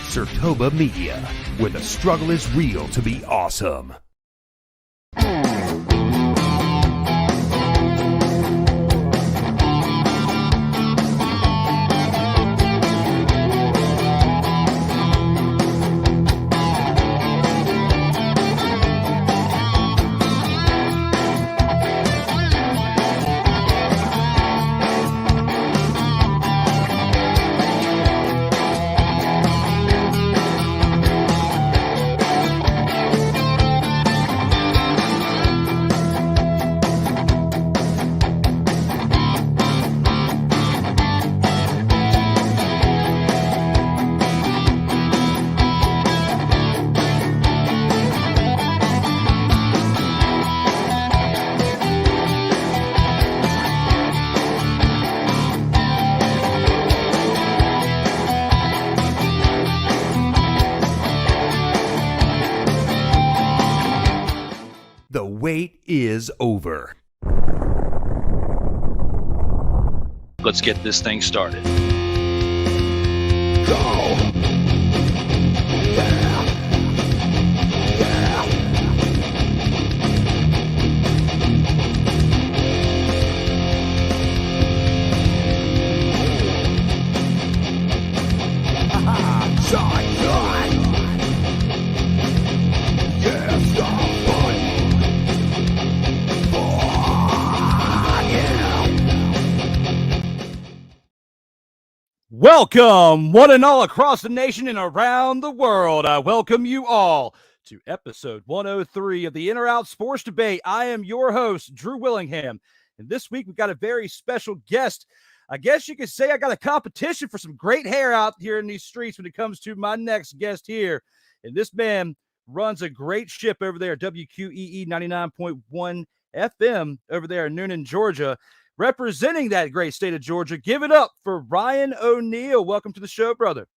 SIRTOBA Media, where the struggle is real to be awesome. The wait is over. Let's get this thing started. Go! Welcome, one and all across the nation and around the world. I welcome you all to episode 103 of the In or Out Sports Debate. I am your host, Drew Willingham, and this week we've got a very special guest. I guess you could say I got a competition for some great hair out here in these streets when it comes to my next guest here. And this man runs a great ship over there, WQEE 99.1 FM over there in Noonan, Georgia. Representing that great state of Georgia, give it up for Ryan O'Neal. Welcome to the show, brother.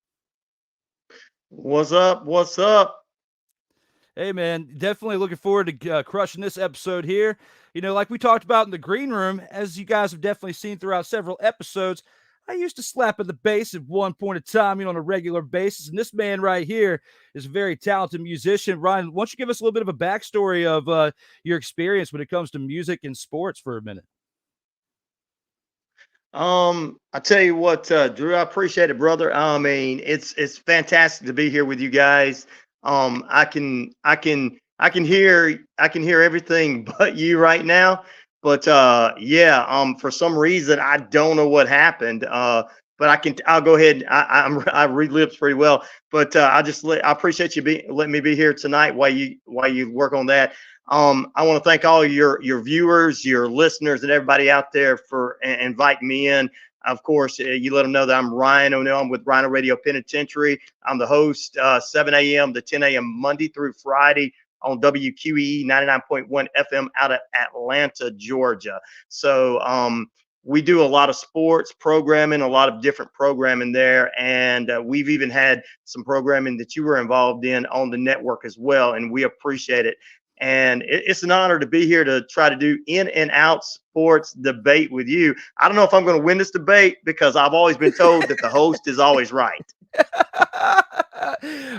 What's up? What's up? Hey, man, definitely looking forward to crushing this episode here. You know, like we talked about in the green room, as you guys have definitely seen throughout several episodes, I used to slap at the bass at one point in time, on a regular basis. And this man right here is a very talented musician. Ryan, why don't you give us a little bit of a backstory of your experience when it comes to music and sports for a minute? I tell you what, Drew, I appreciate it, brother. I mean, it's fantastic to be here with you guys. I can hear everything but you right now. But for some reason I don't know what happened. But I'll go ahead. I read lips pretty well. But I appreciate you letting me be here tonight while you work on that. I want to thank all your viewers, your listeners, and everybody out there for inviting me in. Of course, you let them know that I'm Ryan O'Neal. I'm with Rhino Radio Penitentiary. I'm the host, 7 a.m. to 10 a.m. Monday through Friday on WQEE 99.1 FM out of Atlanta, Georgia. So we do a lot of sports programming, a lot of different programming there. And we've even had some programming that you were involved in on the network as well. And we appreciate it. And it's an honor to be here to try to do in and out sports debate with you. I don't know if I'm going to win this debate because I've always been told that the host is always right.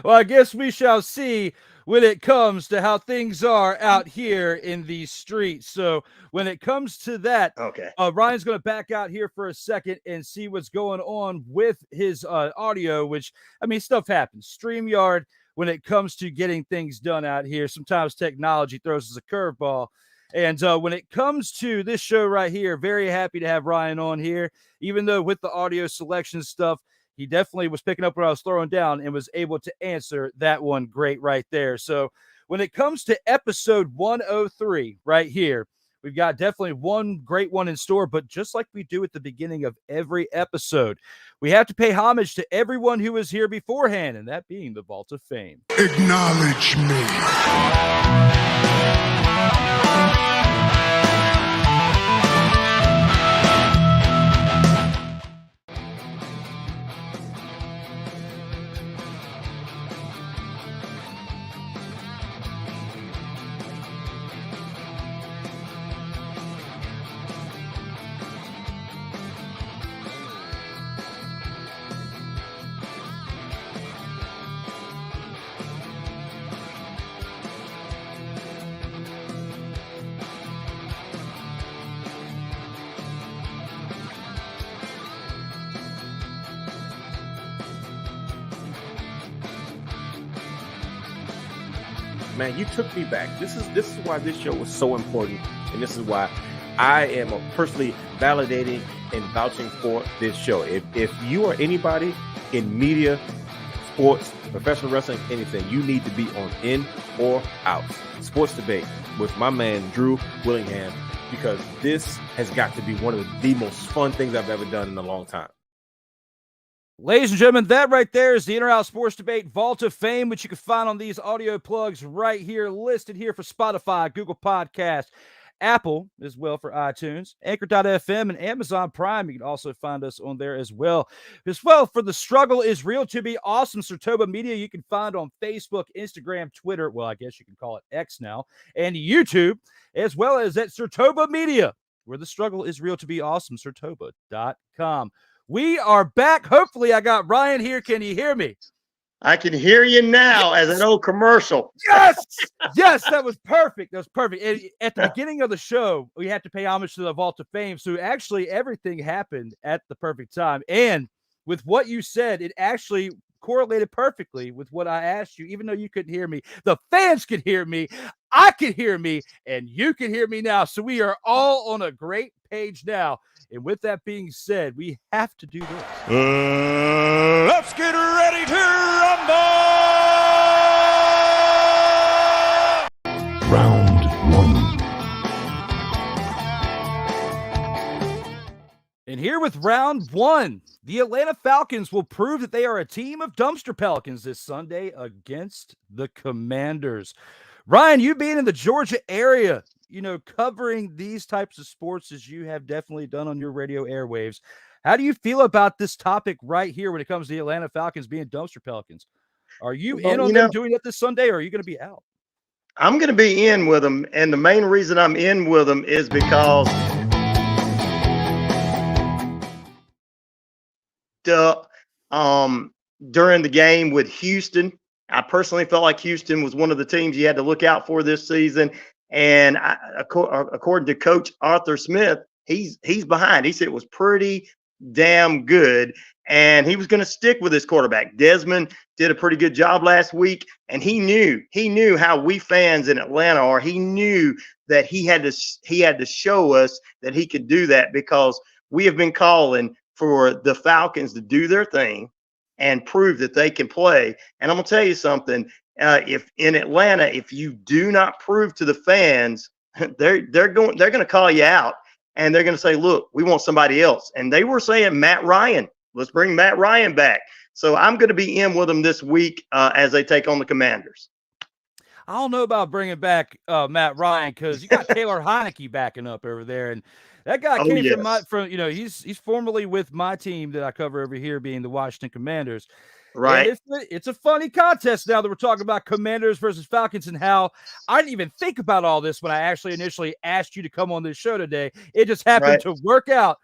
Well, I guess we shall see when it comes to how things are out here in these streets. So when it comes to that, okay, Ryan's going to back out here for a second and see what's going on with his audio, which, I mean, stuff happens. StreamYard, when it comes to getting things done out here, sometimes technology throws us a curveball. And when it comes to this show right here, very happy to have Ryan on here, even though with the audio selection stuff, he definitely was picking up what I was throwing down and was able to answer that one great right there. So when it comes to episode 103 right here, we've got definitely one great one in store, but just like we do at the beginning of every episode, we have to pay homage to everyone who was here beforehand, and that being the Vault of Fame. Acknowledge me. man, you took me back. This is why this show was so important, and this is why I am personally validating and vouching for this show. If you are anybody in media, sports, professional wrestling, anything, you need to be on In or Out Sports Debate with my man Drew Willingham, because this has got to be one of the most fun things I've ever done in a long time. Ladies and gentlemen, that right there is the In or Out Sports Debate Vault of Fame, which you can find on these audio plugs right here, listed here for Spotify, Google Podcasts, Apple as well for iTunes, Anchor.fm, and Amazon Prime. You can also find us on there as well. For The Struggle is Real to Be Awesome, SIRTOBA Media, you can find on Facebook, Instagram, Twitter, well, I guess you can call it X now, and YouTube, as well as at SIRTOBA Media, where The Struggle is Real to Be Awesome, SIRTOBA.com. We are back. Hopefully, I got Ryan here. Can you hear me? I can hear you now as an old commercial. Yes! Yes, that was perfect. That was perfect. And at the beginning of the show, we had to pay homage to the Vault of Fame. So actually, everything happened at the perfect time. And with what you said, it actually correlated perfectly with what I asked you, even though you couldn't hear me. The fans could hear me. I could hear me. And you can hear me now. So we are all on a great page now. And with that being said, we have to do this. Let's get ready to rumble! Round one. And here with round one, the Atlanta Falcons will prove that they are a team of Dumpster Pelicans this Sunday against the Commanders. Ryan, you being in the Georgia area, covering these types of sports as you have definitely done on your radio airwaves, how do you feel about this topic right here when it comes to the Atlanta Falcons being Dumpster Pelicans? Are you in on them doing it this Sunday, or are you going to be out? I'm going to be in with them, and the main reason I'm in with them is because during the game with Houston, I personally felt like Houston was one of the teams you had to look out for this season. And according to Coach Arthur Smith, he's behind. He said it was pretty damn good, and he was going to stick with his quarterback. Desmond did a pretty good job last week, and he knew how we fans in Atlanta are. He knew that he had to show us that he could do that, because we have been calling for the Falcons to do their thing and prove that they can play. And I'm going to tell you something. If in Atlanta, if you do not prove to the fans, they're going to call you out, and they're going to say, look, we want somebody else. And they were saying Matt Ryan. Let's bring Matt Ryan back. So I'm going to be in with them this week as they take on the Commanders. I don't know about bringing back Matt Ryan, because you got Taylor Heineke backing up over there, and that guy came from he's formerly with my team that I cover over here, being the Washington Commanders. Right. It's a funny contest now that we're talking about Commanders versus Falcons, and how I didn't even think about all this when I actually initially asked you to come on this show today. It just happened to work out.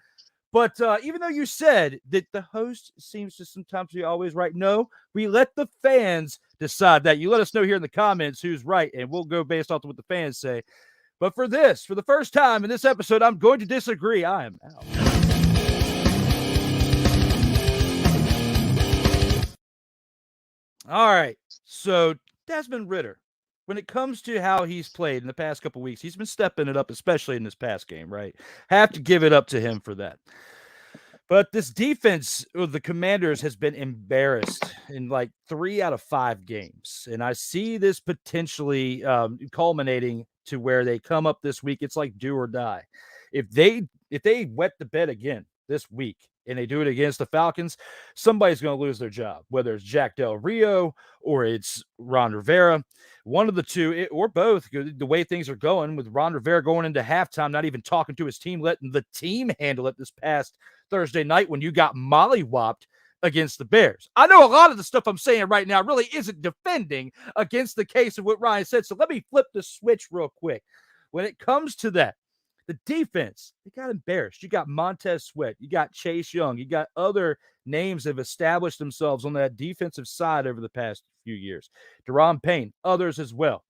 But even though you said that the host seems to sometimes be always right, no, we let the fans decide that. You let us know here in the comments who's right, and we'll go based off of what the fans say. But for the first time in this episode, I'm going to disagree. I am out. All right, so Desmond Ridder, when it comes to how he's played in the past couple weeks, he's been stepping it up, especially in this past game, right? Have to give it up to him for that. But this defense of the Commanders has been embarrassed in like 3 out of 5 games. And I see this potentially culminating to where they come up this week. It's like do or die. If they wet the bed again this week, and they do it against the Falcons, somebody's going to lose their job, whether it's Jack Del Rio or it's Ron Rivera, one of the two, or both. The way things are going, with Ron Rivera going into halftime, not even talking to his team, letting the team handle it this past Thursday night when you got mollywopped against the Bears. I know a lot of the stuff I'm saying right now really isn't defending against the case of what Ryan said, so let me flip the switch real quick. When it comes to that, the defense, they got embarrassed. You got Montez Sweat. You got Chase Young. You got other names that have established themselves on that defensive side over the past few years. Deron Payne, others as well.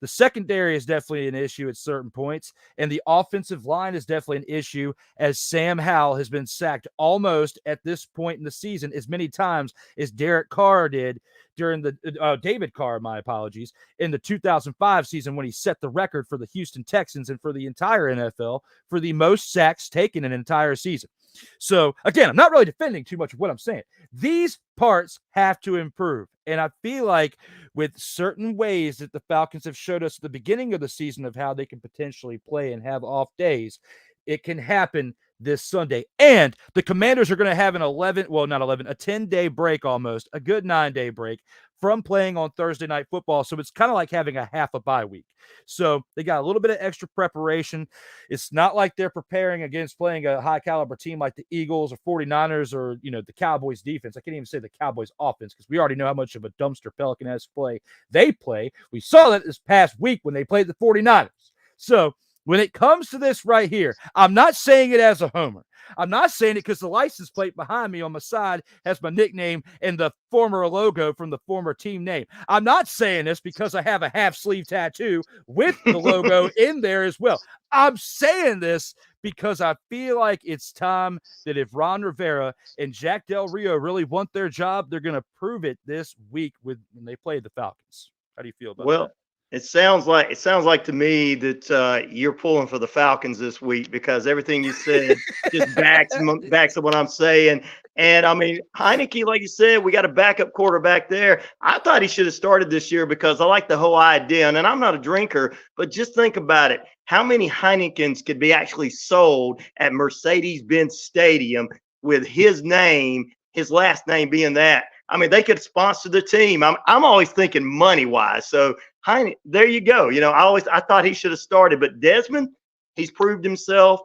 The secondary is definitely an issue at certain points, and the offensive line is definitely an issue, as Sam Howell has been sacked almost at this point in the season as many times as Derek Carr did during the David Carr, my apologies, in the 2005 season when he set the record for the Houston Texans and for the entire NFL for the most sacks taken in an entire season. So, again, I'm not really defending too much of what I'm saying. These parts have to improve. And I feel like with certain ways that the Falcons have showed us at the beginning of the season of how they can potentially play and have off days, it can happen this Sunday. And the Commanders are going to have a 10-day break almost, a good 9-day break from playing on Thursday Night Football. So it's kind of like having a half a bye week. So they got a little bit of extra preparation. It's not like they're preparing against playing a high caliber team like the Eagles or 49ers or, the Cowboys defense. I can't even say the Cowboys offense because we already know how much of a dumpster Pelican-esque play they play. We saw that this past week when they played the 49ers. So when it comes to this right here, I'm not saying it as a homer. I'm not saying it because the license plate behind me on my side has my nickname and the former logo from the former team name. I'm not saying this because I have a half sleeve tattoo with the logo in there as well. I'm saying this because I feel like it's time that if Ron Rivera and Jack Del Rio really want their job, they're going to prove it this week when they play the Falcons. How do you feel about that? It sounds like to me that you're pulling for the Falcons this week because everything you said just backs up what I'm saying. And I mean, Heineke, like you said, we got a backup quarterback there. I thought he should have started this year because I like the whole idea. And I'm not a drinker, but just think about it. How many Heinekens could be actually sold at Mercedes-Benz Stadium with his name, his last name being that? I mean, they could sponsor the team. I'm always thinking money-wise. So Heine, there you go. I thought he should have started, but Desmond, he's proved himself.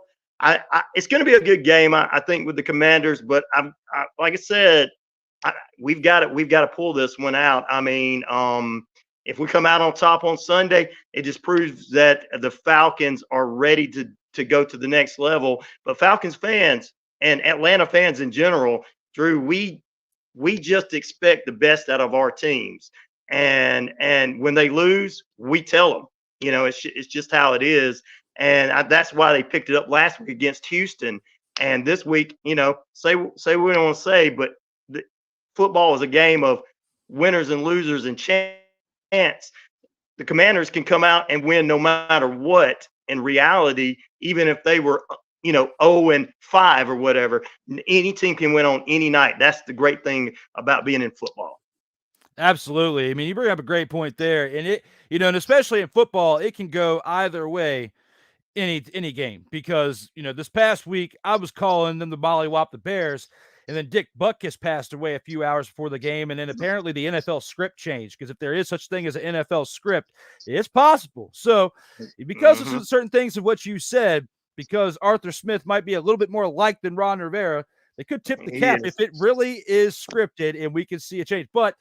It's going to be a good game, I think, with the Commanders. But like I said, we've got to pull this one out. I mean, if we come out on top on Sunday, it just proves that the Falcons are ready to go to the next level. But Falcons fans and Atlanta fans in general, Drew, we just expect the best out of our teams. And when they lose, we tell them, it's just how it is. And that's why they picked it up last week against Houston. And this week, say we don't want to say, but football is a game of winners and losers and chance. The Commanders can come out and win no matter what. In reality, even if they were 0-5 or whatever, any team can win on any night. That's the great thing about being in football. Absolutely. I mean, you bring up a great point there, and and especially in football, it can go either way any game because, this past week I was calling them the Mollywop the Bears, and then Dick Butkus passed away a few hours before the game, and then apparently the NFL script changed because if there is such thing as an NFL script, it's possible. So because of certain things of what you said, because Arthur Smith might be a little bit more liked than Ron Rivera, they could tip the cap if it really is scripted and we can see a change. But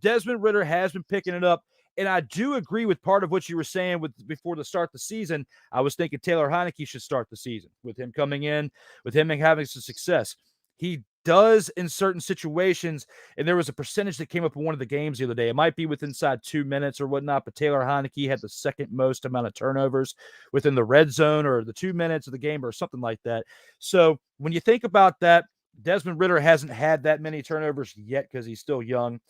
Desmond Ridder has been picking it up, and I do agree with part of what you were saying before the start of the season. I was thinking Taylor Heineke should start the season with him coming in, with him having some success. He does in certain situations, and there was a percentage that came up in one of the games the other day. It might be within inside 2 minutes or whatnot, but Taylor Heineke had the second most amount of turnovers within the red zone or the 2 minutes of the game or something like that. So when you think about that, Desmond Ridder hasn't had that many turnovers yet because he's still young.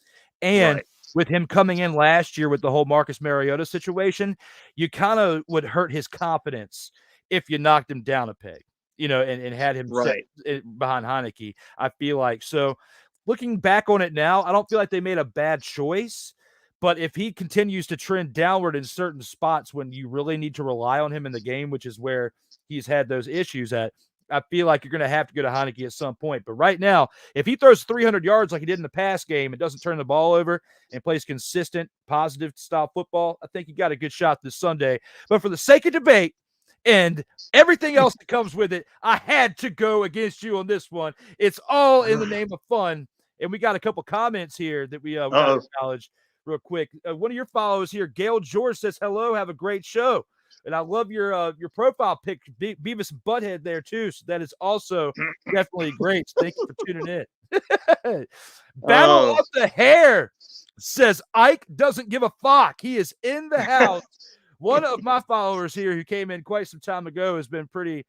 And with him coming in last year with the whole Marcus Mariota situation, you kind of would hurt his confidence if you knocked him down a peg, and had him sit behind Heineke, I feel like. So looking back on it now, I don't feel like they made a bad choice. But if he continues to trend downward in certain spots when you really need to rely on him in the game, which is where he's had those issues at, I feel like you're going to have to go to Heineke at some point. But right now, if he throws 300 yards like he did in the past game and doesn't turn the ball over and plays consistent, positive style football, I think you got a good shot this Sunday. But for the sake of debate and everything else that comes with it, I had to go against you on this one. It's all in the name of fun. And we got a couple comments here that we got to acknowledge real quick. One of your followers here, Gail George, says, hello, have a great show. And I love your profile pic, Beavis and Butthead there too. So that is also definitely great. So thank you for tuning in. Battle of the Hair says Ike doesn't give a fuck. He is in the house One of my followers here who came in quite some time ago has been pretty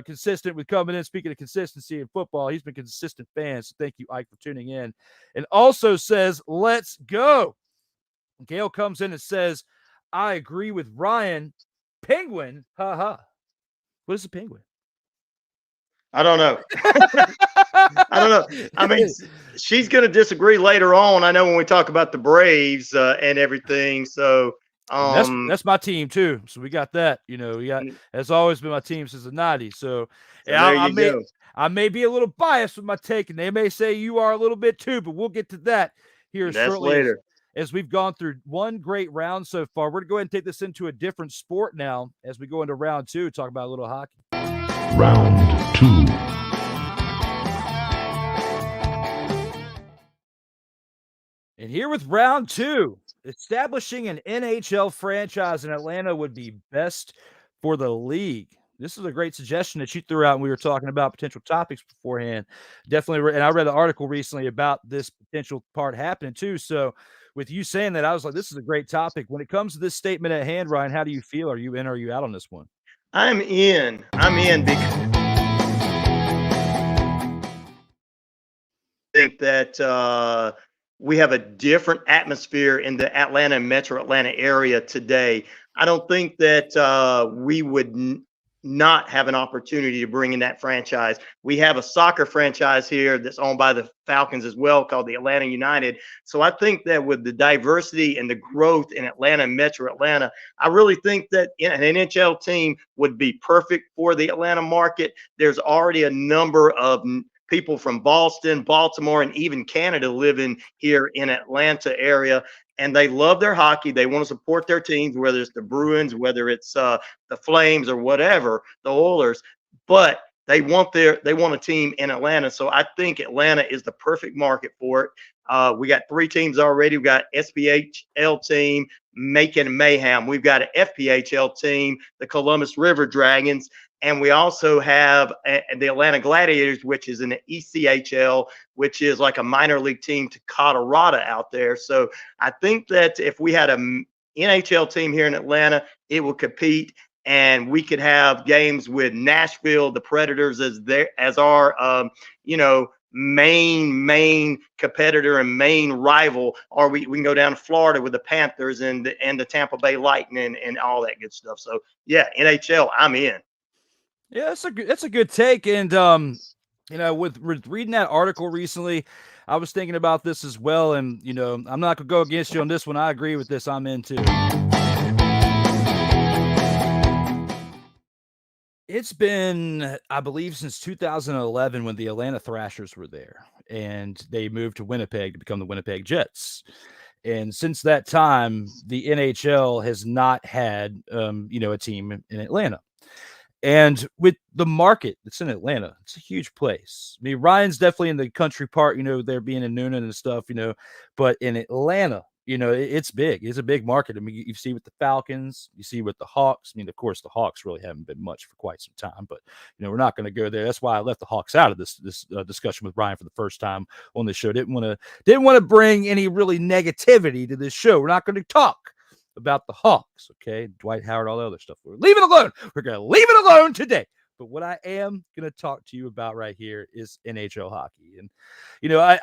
consistent with coming in. Speaking of consistency in football, he's been a consistent fan. So thank you, Ike, for tuning in. And also says, let's go. Gail comes in and says, I agree with Ryan. Penguin, haha. What is a penguin? I don't know. I don't know. I mean, she's going to disagree later on. I know when we talk about the Braves and everything. So that's my team too. So we got that. You know, we got has always been my team since the '90s. So I may be a little biased with my take, and they may say you are a little bit too, but we'll get to that here shortly. Later. As we've gone through one great round so far, we're going to go ahead and take this into a different sport now as we go into round two, talk about a little hockey. Round 2. And here with round 2, establishing an NHL franchise in Atlanta would be best for the league. This is a great suggestion that you threw out when we were talking about potential topics beforehand. Definitely, and I read an article recently about this potential part happening too. So with you saying that, I was like, this is a great topic. When it comes to this statement at hand, Ryan, how do you feel? Are you in or are you out on this one? I'm in because I think that we have a different atmosphere in the Atlanta and Metro Atlanta area today. I don't think that we would not have an opportunity to bring in that franchise. We have a soccer franchise here that's owned by the Falcons as well, called the Atlanta United. So I think that with the diversity and the growth in Atlanta and Metro Atlanta, I really think that an NHL team would be perfect for the Atlanta market. There's already a number of people from Boston, Baltimore, and even Canada living here in Atlanta area. And they love their hockey. They want to support their teams, whether it's the Bruins, whether it's the Flames or whatever, the Oilers. But they want a team in Atlanta. So I think Atlanta is the perfect market for it. We got 3 teams already. We've got SPHL team, Macon Mayhem. We've got an FPHL team, the Columbus River Dragons. And we also have the Atlanta Gladiators, which is in the ECHL, which is like a minor league team to Colorado out there. So I think that if we had an NHL team here in Atlanta, it would compete, and we could have games with Nashville, the Predators, as our main competitor and main rival, or we can go down to Florida with the Panthers and the Tampa Bay Lightning and all that good stuff. So yeah, NHL, I'm in. Yeah, that's a good take. And with reading that article recently, I was thinking about this as well. And I'm not gonna go against you on this one. I agree with this. I'm into. It's been, I believe, since 2011 when the Atlanta Thrashers were there, and they moved to Winnipeg to become the Winnipeg Jets. And since that time, the NHL has not had, a team in Atlanta. And with the market that's in Atlanta, it's a huge place. I mean, Ryan's definitely in the country part, there being in Noonan and stuff, but in Atlanta, it's big. It's a big market. I mean, you see with the Falcons, you see with the Hawks. I mean, of course, the Hawks really haven't been much for quite some time, but, we're not going to go there. That's why I left the Hawks out of this discussion with Ryan for the first time on this show. Didn't want to bring any really negativity to this show. We're not going to talk about the Hawks, okay? Dwight Howard, all the other stuff. We're leaving it alone. We're going to leave it alone today. But what I am going to talk to you about right here is NHL hockey. And,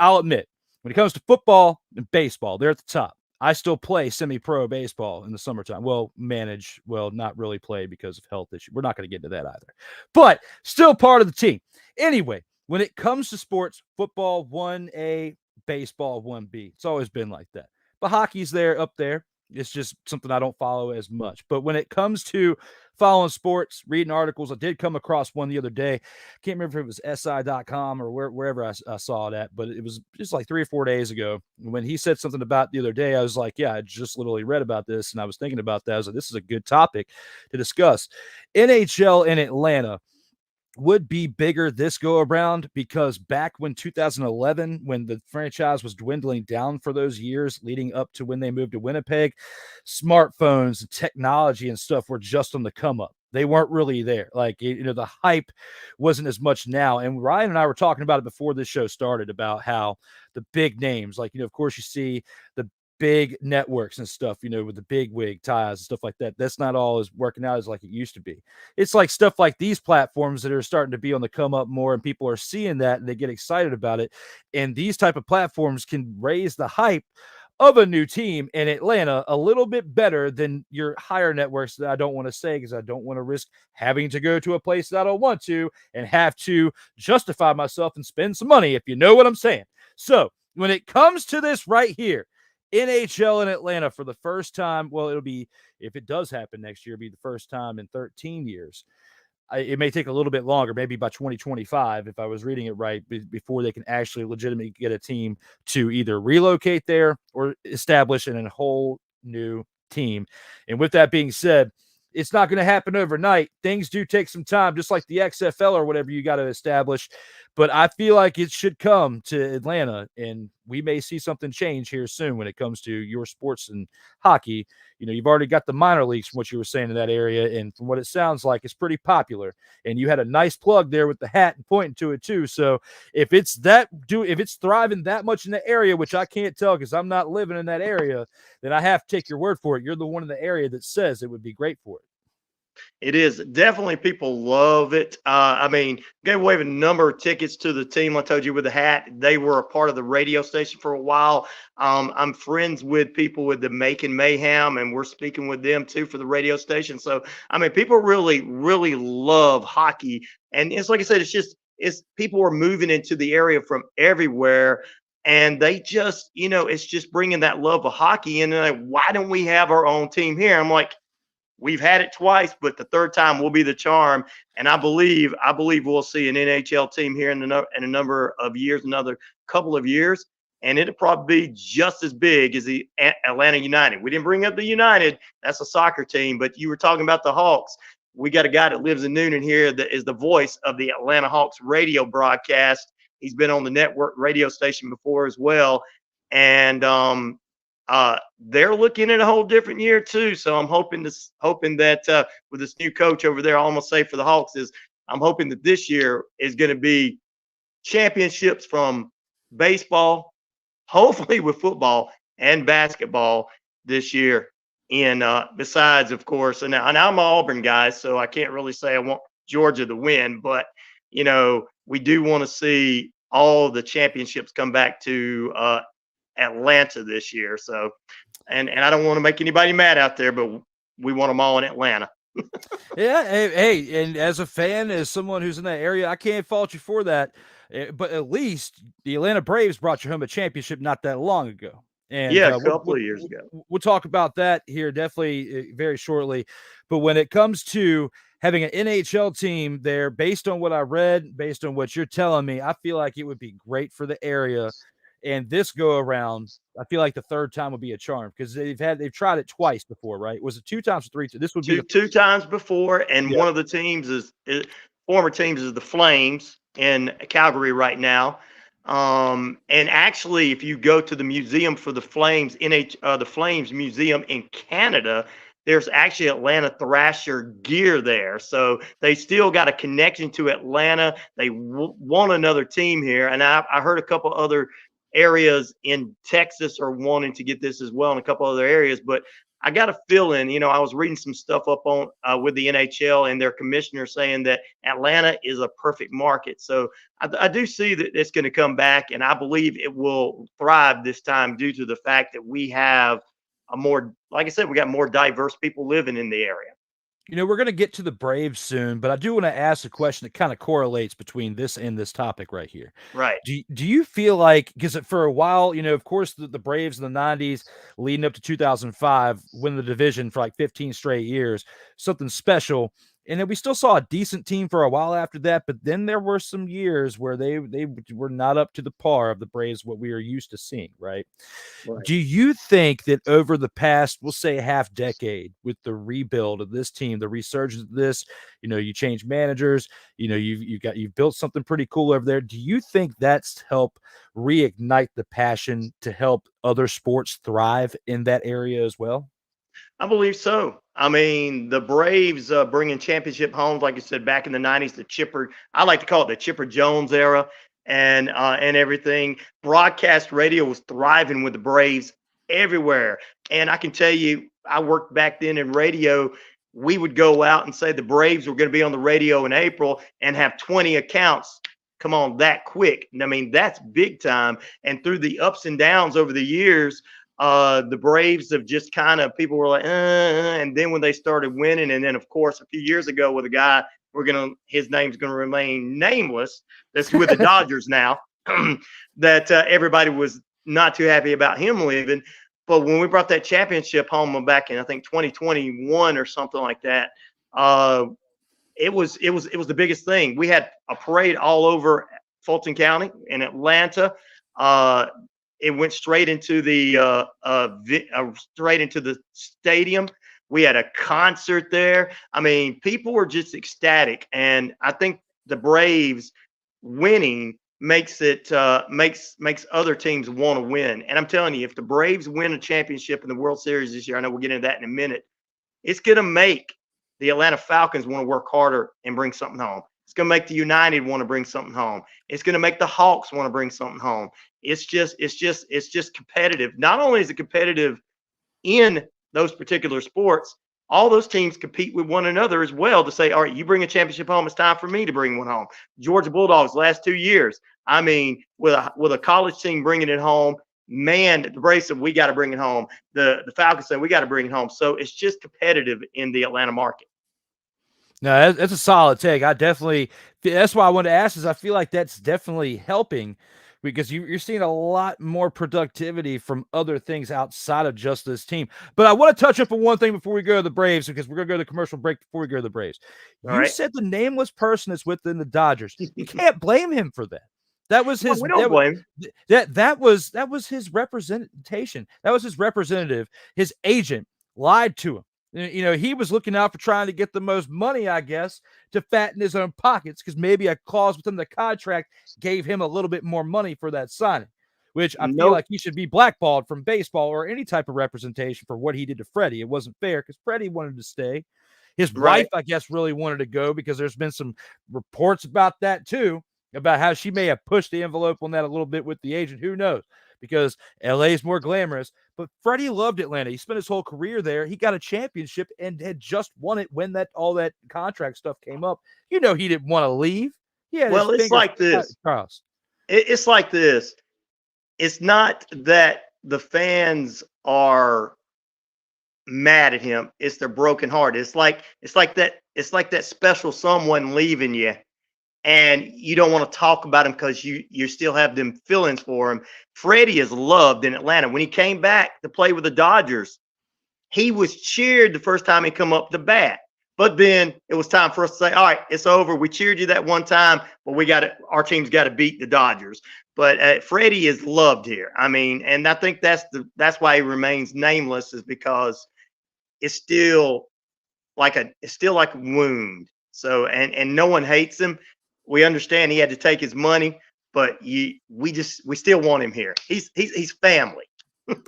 I'll admit, when it comes to football and baseball, they're at the top. I still play semi-pro baseball in the summertime. Not really play because of health issues. We're not going to get into that either. But still part of the team. Anyway, when it comes to sports, football 1A, baseball 1B. It's always been like that. But hockey's up there. It's just something I don't follow as much. But when it comes to following sports, reading articles, I did come across one the other day. Can't remember if it was SI.com or wherever I saw it at, but it was just like 3 or 4 days ago. When he said something about the other day, I was like, yeah, I just literally read about this, and I was thinking about that. I was like, this is a good topic to discuss. NHL in Atlanta would be bigger this go around, because back when 2011, when the franchise was dwindling down for those years leading up to when they moved to Winnipeg, smartphones and technology and stuff were just on the come up. They weren't really there. Like, the hype wasn't as much now. And Ryan and I were talking about it before this show started, about how the big names, like, of course you see the big networks and stuff, with the big wig ties and stuff like that. That's not all as working out as like it used to be. It's like stuff like these platforms that are starting to be on the come up more, and people are seeing that and they get excited about it. And these type of platforms can raise the hype of a new team in Atlanta a little bit better than your higher networks that I don't want to say, because I don't want to risk having to go to a place that I don't want to and have to justify myself and spend some money, if you know what I'm saying. So when it comes to this right here, NHL in Atlanta for the first time, well, it'll be, if it does happen next year, it'll be the first time in 13 years. It may take a little bit longer, maybe by 2025, if I was reading it right, before they can actually legitimately get a team to either relocate there or establish in a whole new team. And with that being said, it's not going to happen overnight. Things do take some time, just like the XFL or whatever you got to establish. But I feel like it should come to Atlanta, and we may see something change here soon when it comes to your sports and hockey. You've already got the minor leagues from what you were saying in that area, and from what it sounds like, it's pretty popular. And you had a nice plug there with the hat and pointing to it too. So if it's thriving that much in the area, which I can't tell because I'm not living in that area, then I have to take your word for it. You're the one in the area that says it would be great for it. It is definitely, people love it. Gave away a number of tickets to the team. I told you with the hat, they were a part of the radio station for a while. I'm friends with people with the Macon Mayhem, and we're speaking with them too for the radio station. So, people really, really love hockey. And it's like I said, it's people are moving into the area from everywhere. And they just, it's just bringing that love of hockey. And they're like, why don't we have our own team here? I'm like, we've had it twice, but the third time will be the charm. And I believe we'll see an NHL team here in a number of years, another couple of years, and it'll probably be just as big as the Atlanta United. We didn't bring up the United. That's a soccer team, but you were talking about the Hawks. We got a guy that lives in Noonan here that is the voice of the Atlanta Hawks radio broadcast. He's been on the network radio station before as well. And, they're looking at a whole different year too. So I'm hoping that with this new coach over there, I almost say for the Hawks I'm hoping that this year is going to be championships from baseball, hopefully with football and basketball this year. And besides, of course, and I'm an Auburn guy, so I can't really say I want Georgia to win, but we do want to see all the championships come back to Atlanta this year. So, and I don't want to make anybody mad out there, but we want them all in Atlanta. Yeah. Hey, and as a fan, as someone who's in that area, I can't fault you for that. But at least the Atlanta Braves brought you home a championship not that long ago. And yeah, a couple of years ago. We'll talk about that here definitely very shortly. But when it comes to having an NHL team there, based on what I read, based on what you're telling me, I feel like it would be great for the area. And this go around, I feel like the third time would be a charm, because they've tried it twice before, right? Was it 2 times or 3 times? This would be two times before, and one of the teams is former teams is the Flames in Calgary right now. And actually, if you go to the museum for the Flames, the Flames Museum in Canada, there's actually Atlanta Thrasher gear there. So they still got a connection to Atlanta. They want another team here. And I heard a couple other areas in Texas are wanting to get this as well, and a couple other areas. But I got a feeling, I was reading some stuff up on with the NHL and their commissioner saying that Atlanta is a perfect market. So I do see that it's going to come back, and I believe it will thrive this time due to the fact that we have like I said, we got more diverse people living in the area. We're going to get to the Braves soon, but I do want to ask a question that kind of correlates between this and this topic right here. Right. Do you feel like, because for a while, of course, the Braves in the 90s leading up to 2005 win the division for like 15 straight years, something special. And then we still saw a decent team for a while after that, but then there were some years where they were not up to the par of the Braves, what we are used to seeing, right? Do you think that over the past, we'll say half decade, with the rebuild of this team, the resurgence of this, you change managers, you've built something pretty cool over there. Do you think that's helped reignite the passion to help other sports thrive in that area as well? I believe so. The Braves bringing championship homes, like you said, back in the 90s, I like to call it the Chipper Jones era, and everything. Broadcast radio was thriving with the Braves everywhere. And I can tell you, I worked back then in radio. We would go out and say the Braves were going to be on the radio in April and have 20 accounts come on that quick. I mean, that's big time. And through the ups and downs over the years, the Braves have just kind of, people were like, and then when they started winning, and then of course a few years ago with a guy, his name's going to remain nameless, that's with the Dodgers now, that everybody was not too happy about him leaving. But when we brought that championship home back in, I think 2021 or something like that, it was the biggest thing. We had a parade all over Fulton County in Atlanta. It went straight into the stadium. We had a concert there. I mean, people were just ecstatic, and I think the Braves winning makes other teams want to win. And I'm telling you, if the Braves win a championship in the World Series this year, I know we'll get into that in a minute, it's going to make the Atlanta Falcons want to work harder and bring something home. It's going to make the United want to bring something home. It's going to make the Hawks want to bring something home. It's just competitive. Not only is it competitive in those particular sports, all those teams compete with one another as well to say, all right, you bring a championship home, it's time for me to bring one home. Georgia Bulldogs last 2 years, I mean, with a college team bringing it home, man, the Braves said, we got to bring it home. The Falcons said, we got to bring it home. So it's just competitive in the Atlanta market. No, that's a solid take. That's why I wanted to ask, is I feel like that's definitely helping, because you're seeing a lot more productivity from other things outside of just this team. But I want to touch up on one thing before we go to the Braves, because we're going to go to the commercial break before we go to the Braves. You said the nameless person is within the Dodgers. You can't blame him for that. That was his. We don't blame. That was his representation. That was his representative. His agent lied to him. You know, he was looking out for trying to get the most money, I guess, to fatten his own pockets, because maybe a clause within the contract gave him a little bit more money for that signing, which I feel like he should be blackballed from baseball or any type of representation for what he did to Freddie. It wasn't fair, because Freddie wanted to stay. His wife, I guess, really wanted to go, because there's been some reports about that too, about how she may have pushed the envelope on that a little bit with the agent. Who knows? Because LA is more glamorous. But Freddie loved Atlanta. He spent his whole career there. He got a championship and had just won it when all that contract stuff came up. You know, he didn't want to leave. It's like this. It's like this. It's not that the fans are mad at him. It's their broken heart. It's like that special someone leaving you, and you don't want to talk about him because you still have them feelings for him. Freddie is loved in Atlanta. When he came back to play with the Dodgers, he was cheered the first time he come up to bat. But then it was time for us to say, all right, it's over. We cheered you that one time, but our team's got to beat the Dodgers. But Freddie is loved here. I mean, and I think that's why he remains nameless, is because it's still like a wound. So, and no one hates him. We understand he had to take his money, but we still want him here. He's family.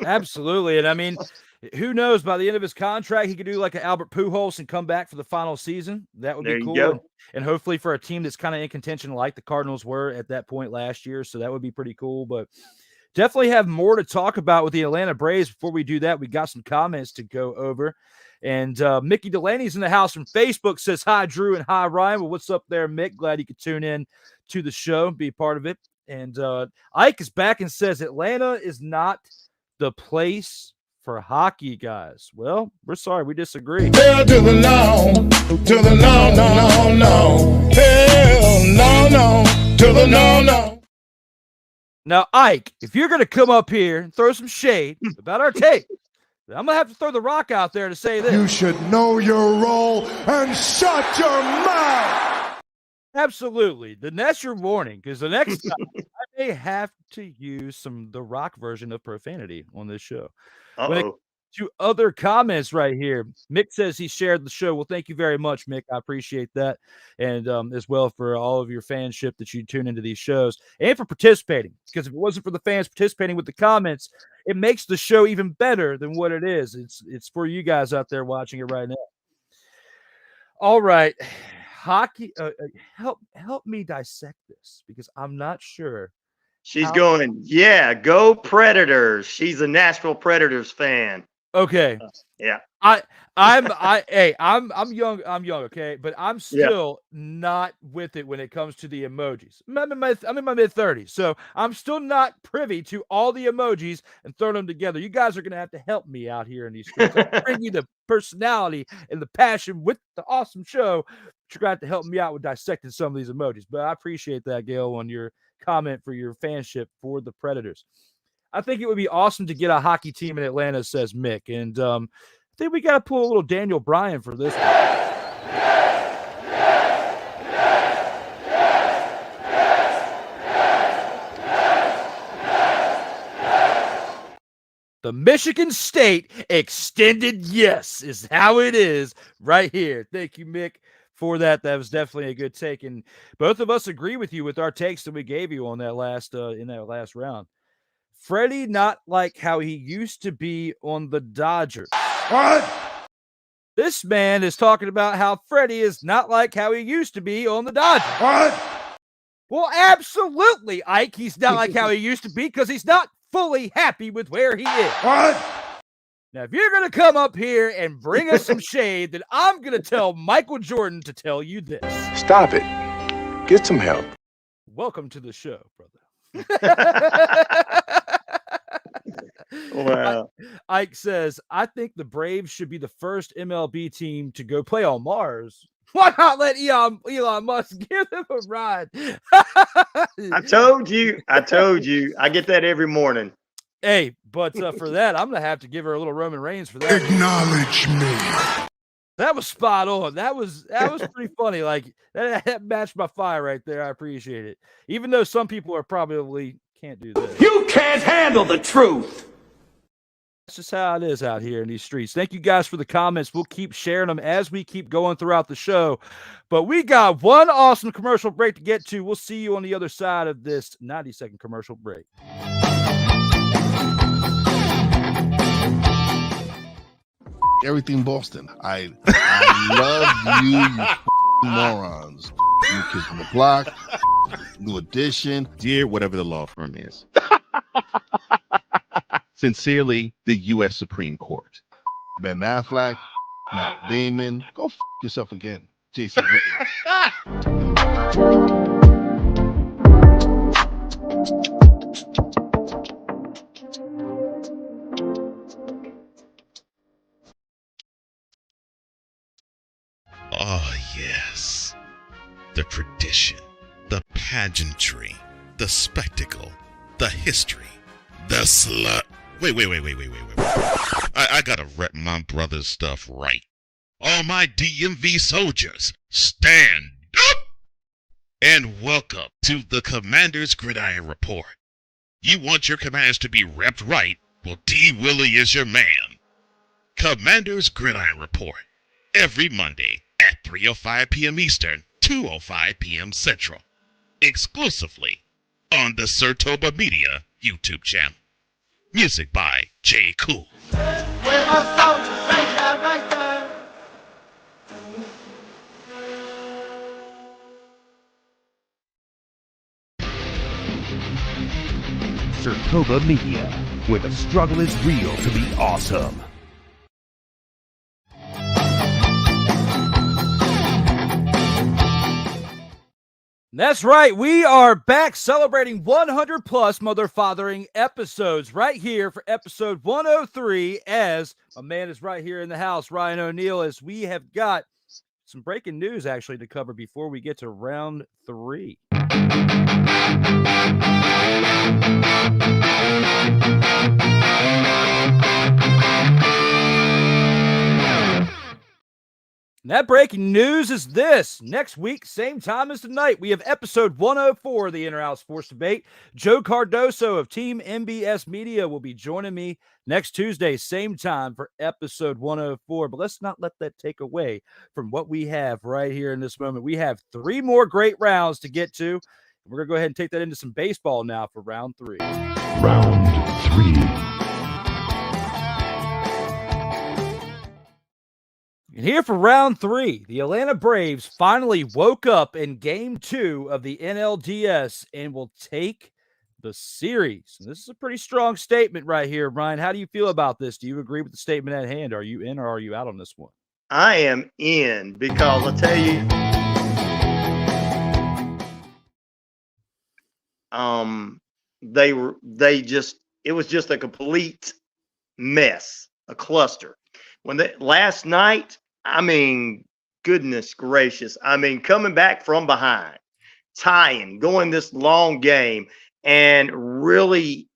Absolutely. And I mean, who knows, by the end of his contract, he could do like an Albert Pujols and come back for the final season. That would be cool. And hopefully for a team that's kind of in contention like the Cardinals were at that point last year. So that would be pretty cool. But definitely have more to talk about with the Atlanta Braves. Before we do that, we got some comments to go over. And Mickey Delaney's in the house from Facebook, says, hi, Drew, and hi, Ryan. Well, what's up there, Mick? Glad you could tune in to the show and be a part of it. And Ike is back and says, Atlanta is not the place for hockey, guys. Well, we're sorry. We disagree. Hell to the no, to the no, no, no, no. Hell no, no, to the no, no. Now, Ike, if you're going to come up here and throw some shade about our take, I'm going to have to throw the rock out there to say this. You should know your role and shut your mouth. Absolutely. Then that's your warning, because the next time I may have to use the rock version of profanity on this show. When it comes to other comments right here, Mick says he shared the show. Well, thank you very much, Mick. I appreciate that. And as well for all of your fanship that you tune into these shows and for participating, because if it wasn't for the fans participating with the comments, it makes the show even better than what it is. It's for you guys out there watching it right now. All right. Hockey, help me dissect this, because I'm not sure She's going, yeah, go Predators. She's a Nashville Predators fan. Okay. Yeah. I'm young, okay, but I'm still not with it when it comes to the emojis. I'm in my mid-30s, so I'm still not privy to all the emojis and throwing them together. You guys are gonna have to help me out here in these streets. I bring you the personality and the passion with the awesome show. You're gonna have to help me out with dissecting some of these emojis. But I appreciate that, Gail, on your comment for your fanship for the Predators. I think it would be awesome to get a hockey team in Atlanta, says Mick. And I think we got to pull a little Daniel Bryan for this one. The Michigan State extended yes is how it is right here. Thank you, Mick, for that. That was definitely a good take. And both of us agree with you with our takes that we gave you on that last in that last round. Freddie not like how he used to be on the Dodgers. What? This man is talking about how Freddie is not like how he used to be on the Dodgers. What? Well, absolutely, Ike. He's not like how he used to be because he's not fully happy with where he is. What? Now, if you're going to come up here and bring us some shade, then I'm going to tell Michael Jordan to tell you this. Stop it. Get some help. Welcome to the show, brother. Wow. Ike says, I think the Braves should be the first MLB team to go play on Mars. Why not let Elon Musk give them a ride? I told you. I get that every morning. Hey, but for that, I'm going to have to give her a little Roman Reigns for that. Acknowledge me. That was spot on. That was pretty funny. Like that matched my fire right there. I appreciate it. Even though some people are probably can't do this. You can't handle the truth. That's just how it is out here in these streets. Thank you guys for the comments. We'll keep sharing them as we keep going throughout the show. But we got one awesome commercial break to get to. We'll see you on the other side of this 90-second commercial break. Everything Boston. I love you morons. You Kids from the Block, New Edition. Dear whatever the law firm is. Sincerely, the U.S. Supreme Court. Ben Affleck, Matt Damon. Go yourself again, Jason. Oh, yes. The tradition, the pageantry, the spectacle, the history, the slut. Wait. I gotta rep my brother's stuff right. All my DMV soldiers, stand up! And welcome to the Commander's Gridiron Report. You want your commanders to be repped right? Well, D. Willie is your man. Commander's Gridiron Report. Every Monday at 3:05 p.m. Eastern, 2:05 p.m. Central. Exclusively on the SIRTOBA Media YouTube channel. Music by J. Cool. SIRTOBA Media, where the struggle is real to be awesome. That's right. We are back celebrating 100 plus mother-fathering episodes right here for episode 103 as my man is right here in the house, Ryan O'Neal, as we have got some breaking news actually to cover before we get to round 3. That breaking news is this. Next week, same time as tonight, we have episode 104 of the In-Or-Out Sports Debate. Joe Cardoso of Team MBS Media will be joining me next Tuesday, same time for episode 104. But let's not let that take away from what we have right here in this moment. We have 3 more great rounds to get to. We're going to go ahead and take that into some baseball now for round 3. Round 3. And here for round 3, the Atlanta Braves finally woke up in game 2 of the NLDS and will take the series. And this is a pretty strong statement right here, Brian. How do you feel about this? Do you agree with the statement at hand? Are you in or are you out on this one? I am in because I'll tell you, it was just a complete mess, a cluster. Last night, I mean, goodness gracious. I mean, coming back from behind, tying, going this long game, and really,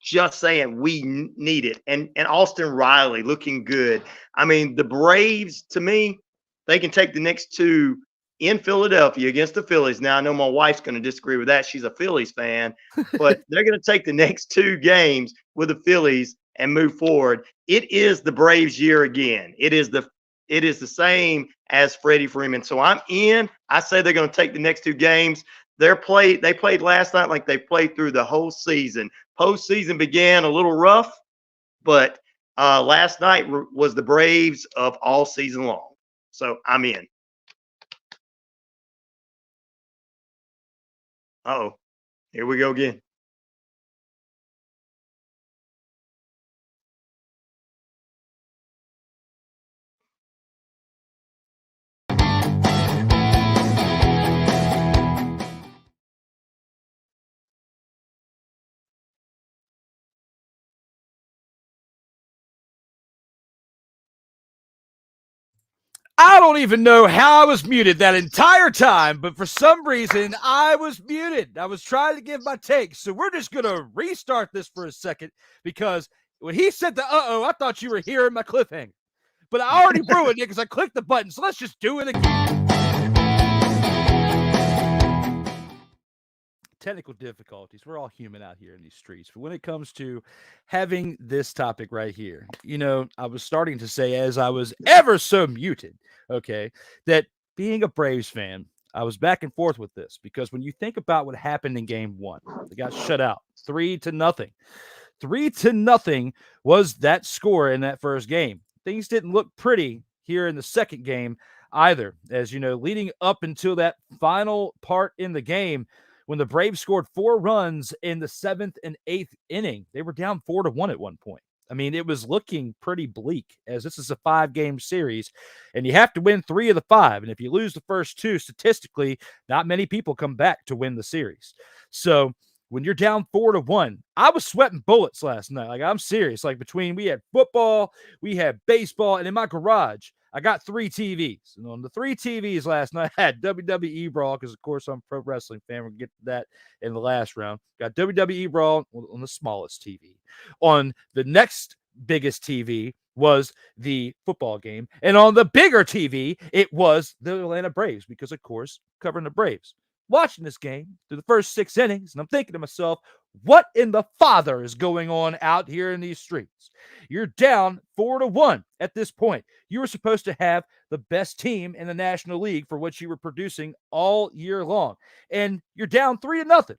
just saying we need it. And Austin Riley looking good. I mean, the Braves, to me, they can take the next two in Philadelphia against the Phillies. Now, I know my wife's going to disagree with that. She's a Phillies fan, but they're going to take the next two games with the Phillies and move forward. It is the Braves' year again. It is the same as Freddie Freeman. So I'm in. I say they're going to take the next two games. They played last night like they played through the whole season. Postseason began a little rough, but last night was the Braves of all season long. So I'm in. Uh-oh, here we go again. I don't even know how I was muted that entire time, but for some reason I was muted. I was trying to give my take. So we're just going to restart this for a second because when he said the uh-oh, I thought you were hearing my cliffhanger. But I already ruined it because I clicked the button. So let's just do it again. Technical difficulties. We're all human out here in these streets. But when it comes to having this topic right here, I was starting to say as I was ever so muted, okay, that being a Braves fan, I was back and forth with this because when you think about what happened in game one, they got shut out 3-0. 3-0 was that score in that first game. Things didn't look pretty here in the second game either. As leading up until that final part in the game, when the Braves scored 4 runs in the 7th and 8th inning, they were down 4-1 at one point. I mean, it was looking pretty bleak as this is a 5-game series and you have to win 3 of the 5. And if you lose the first 2, statistically, not many people come back to win the series. So when you're down 4-1, I was sweating bullets last night. Like, I'm serious. Like, we had football, we had baseball, and in my garage, I got 3 TVs. And on the 3 TVs last night, I had WWE Brawl because, of course, I'm a pro wrestling fan. We'll get to that in the last round. Got WWE Brawl on the smallest TV. On the next biggest TV was the football game. And on the bigger TV, it was the Atlanta Braves because, of course, covering the Braves. Watching this game through the first 6 innings, and I'm thinking to myself, what in the father is going on out here in these streets? You're down 4-1 at this point. You were supposed to have the best team in the National League for what you were producing all year long, and you're down 3-0.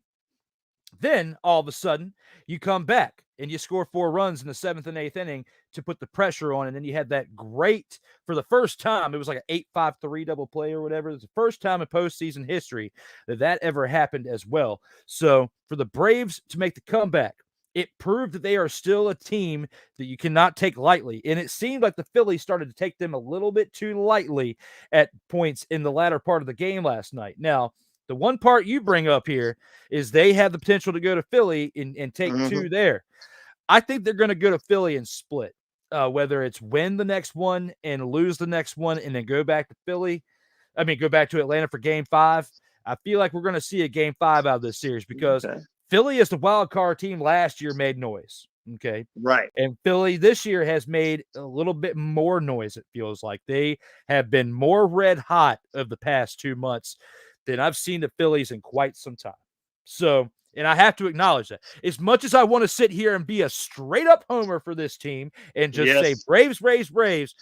Then, all of a sudden, you come back and you score 4 runs in the 7th and 8th inning to put the pressure on. And then you had that great, for the first time, it was like an 8-5-3 double play or whatever. It was the first time in postseason history that ever happened as well. So for the Braves to make the comeback, it proved that they are still a team that you cannot take lightly. And it seemed like the Phillies started to take them a little bit too lightly at points in the latter part of the game last night. Now, the one part you bring up here is they have the potential to go to Philly and take 2 there. I think they're going to go to Philly and split, whether it's win the next one and lose the next one and then go back to Philly. I mean, go back to Atlanta for game 5. I feel like we're going to see a game 5 out of this series because Philly, as the wild card team last year, made noise. Okay. Right. And Philly this year has made a little bit more noise. It feels like they have been more red hot of the past 2 months than I've seen the Phillies in quite some time. So, and I have to acknowledge that. As much as I want to sit here and be a straight up homer for this team and just say Braves, Braves, Braves,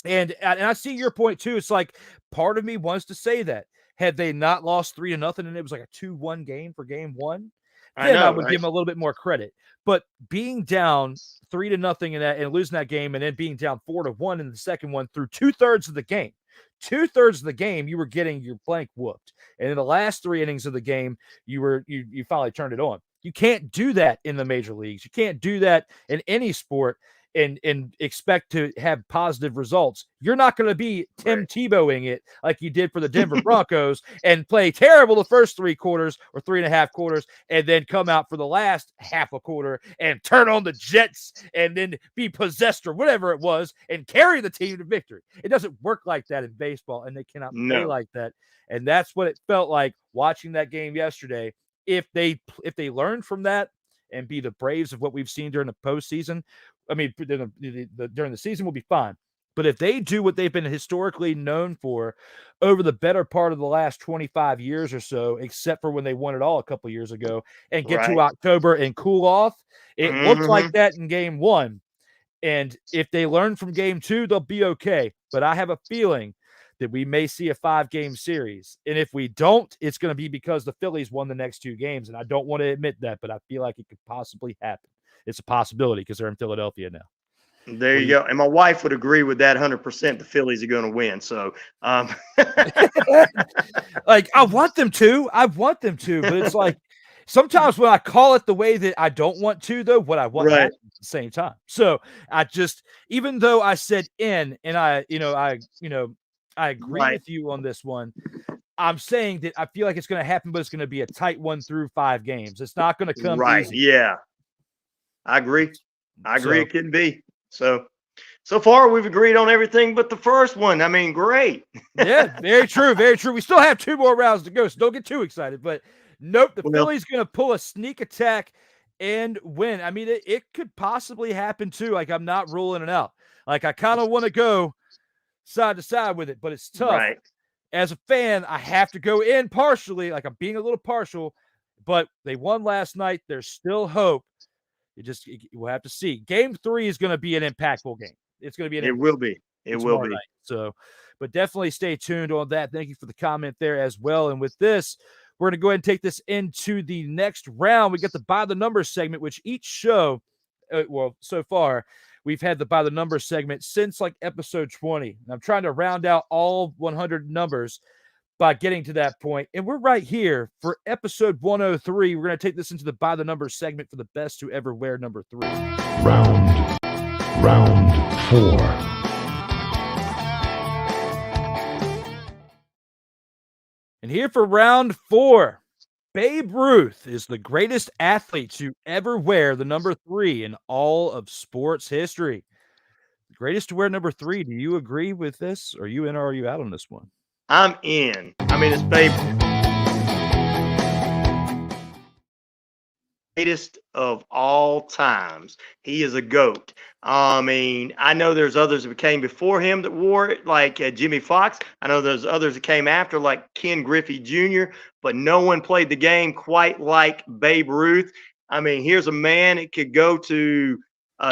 and I see your point too. It's like part of me wants to say that had they not lost 3-0 and it was like a 2-1 game for game 1, then I would give them a little bit more credit. But being down 3-0 in that and losing that game and then being down 4-1 in the second one through 2/3 of the game, 2/3 of the game, you were getting your blank whooped. And in the last 3 innings of the game, you finally turned it on. You can't do that in the major leagues. You can't do that in any sport and expect to have positive results. You're not going to be Tim Tebowing it like you did for the Denver Broncos and play terrible the first 3 quarters or 3.5 quarters and then come out for the last half a quarter and turn on the Jets and then be possessed or whatever it was and carry the team to victory. It doesn't work like that in baseball, and they cannot play like that. And that's what it felt like watching that game yesterday. If they learn from that and be the Braves of what we've seen during the postseason, I mean, during the season will be fine. But if they do what they've been historically known for over the better part of the last 25 years or so, except for when they won it all a couple years ago, and get to October and cool off, it looks like that in game 1. And if they learn from game 2, they'll be okay. But I have a feeling that we may see a 5-game series. And if we don't, it's going to be because the Phillies won the next 2 games. And I don't want to admit that, but I feel like it could possibly happen. It's a possibility because they're in Philadelphia now. There you go. And my wife would agree with that 100%. The Phillies are going to win. So, like, I want them to, but it's like sometimes when I call it the way that I don't want to, though, what I want happens at the same time. So I just, even though I said and I agree with you on this one, I'm saying that I feel like it's going to happen, but it's going to be a tight 1 through 5 games. It's not going to come easy. Yeah. I agree. It can be. So far we've agreed on everything but the first one. I mean, great. Yeah, very true. Very true. We still have 2 more rounds to go, so don't get too excited. But nope, the Phillies going to pull a sneak attack and win. I mean, it could possibly happen too. Like, I'm not ruling it out. Like, I kind of want to go side to side with it, but it's tough. Right. As a fan, I have to go in partially. Like, I'm being a little partial, but they won last night. There's still hope. We'll have to see. Game 3 is going to be an impactful game. It's going to be It will be. It will be. Night. So, but definitely stay tuned on that. Thank you for the comment there as well. And with this, we're going to go ahead and take this into the next round. We got the By the Numbers segment, which each show, so far, we've had the By the Numbers segment since like episode 20. And I'm trying to round out all 100 numbers by getting to that point. And we're right here for episode 103. We're going to take this into the By the Numbers segment for the best to ever wear number 3. Round 4. And here for round 4, Babe Ruth is the greatest athlete to ever wear the number 3 in all of sports history. The greatest to wear number 3. Do you agree with this? Are you in or are you out on this one? I'm in. I mean, it's Babe. Greatest of all times. He is a GOAT. I mean, I know there's others that came before him that wore it, like Jimmy Fox. I know there's others that came after, like Ken Griffey Jr., but no one played the game quite like Babe Ruth. I mean, here's a man that could go to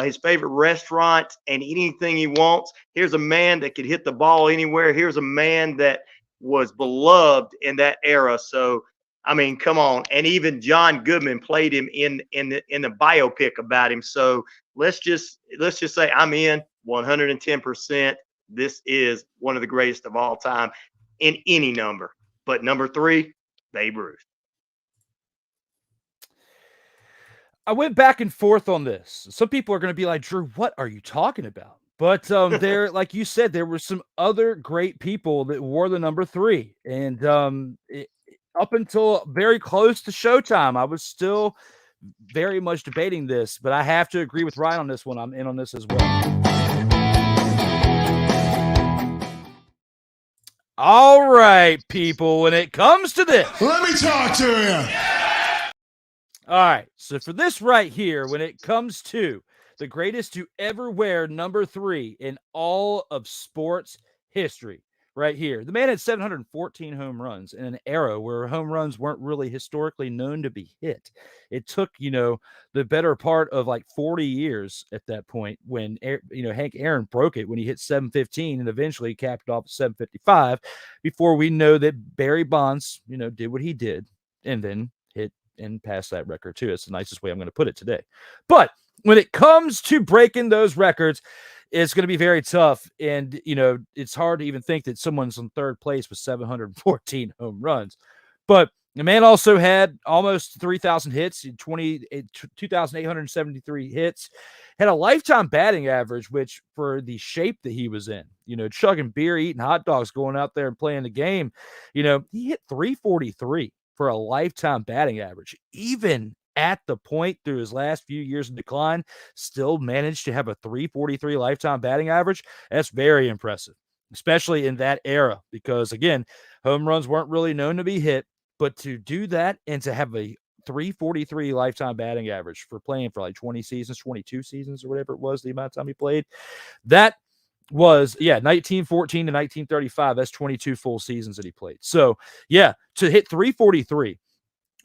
his favorite restaurant and eat anything he wants. Here's a man that could hit the ball anywhere. Here's a man that was beloved in that era. So, I mean, come on. And even John Goodman played him in the biopic about him. So let's just say I'm in 110%. This is one of the greatest of all time in any number. But number 3, Babe Ruth. I went back and forth on this. Some people are going to be like, Drew, what are you talking about? But there, like you said, there were some other great people that wore the number 3. And up until very close to showtime, I was still very much debating this. But I have to agree with Ryan on this one. I'm in on this as well. All right, people, when it comes to this. Let me talk to you. All right, so for this right here, when it comes to the greatest to ever wear number 3 in all of sports history, right here, the man had 714 home runs in an era where home runs weren't really historically known to be hit. It took, the better part of like 40 years at that point when, Hank Aaron broke it when he hit 715 and eventually capped off at 755 before we know that Barry Bonds, did what he did and then hit and pass that record too. It's the nicest way I'm going to put it today. But when it comes to breaking those records, it's going to be very tough. And, it's hard to even think that someone's in third place with 714 home runs. But the man also had almost 3,000 hits, 2,873 hits, had a lifetime batting average, which for the shape that he was in, chugging beer, eating hot dogs, going out there and playing the game, he hit 343 for a lifetime batting average. Even at the point through his last few years of decline, still managed to have a 343 lifetime batting average. That's very impressive, especially in that era, because, again, home runs weren't really known to be hit. But to do that and to have a 343 lifetime batting average for playing for like 20 seasons, 22 seasons or whatever it was, the amount of time he played, that was, 1914 to 1935. That's 22 full seasons that he played. So, to hit 343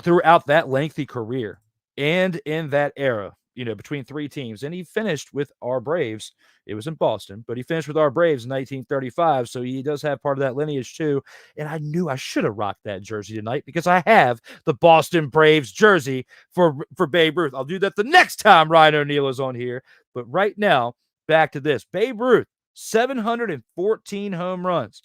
throughout that lengthy career and in that era, between three teams. And he finished with our Braves. It was in Boston, but he finished with our Braves in 1935. So he does have part of that lineage too. And I knew I should have rocked that jersey tonight because I have the Boston Braves jersey for Babe Ruth. I'll do that the next time Ryan O'Neal is on here. But right now, back to this. Babe Ruth, 714 home runs.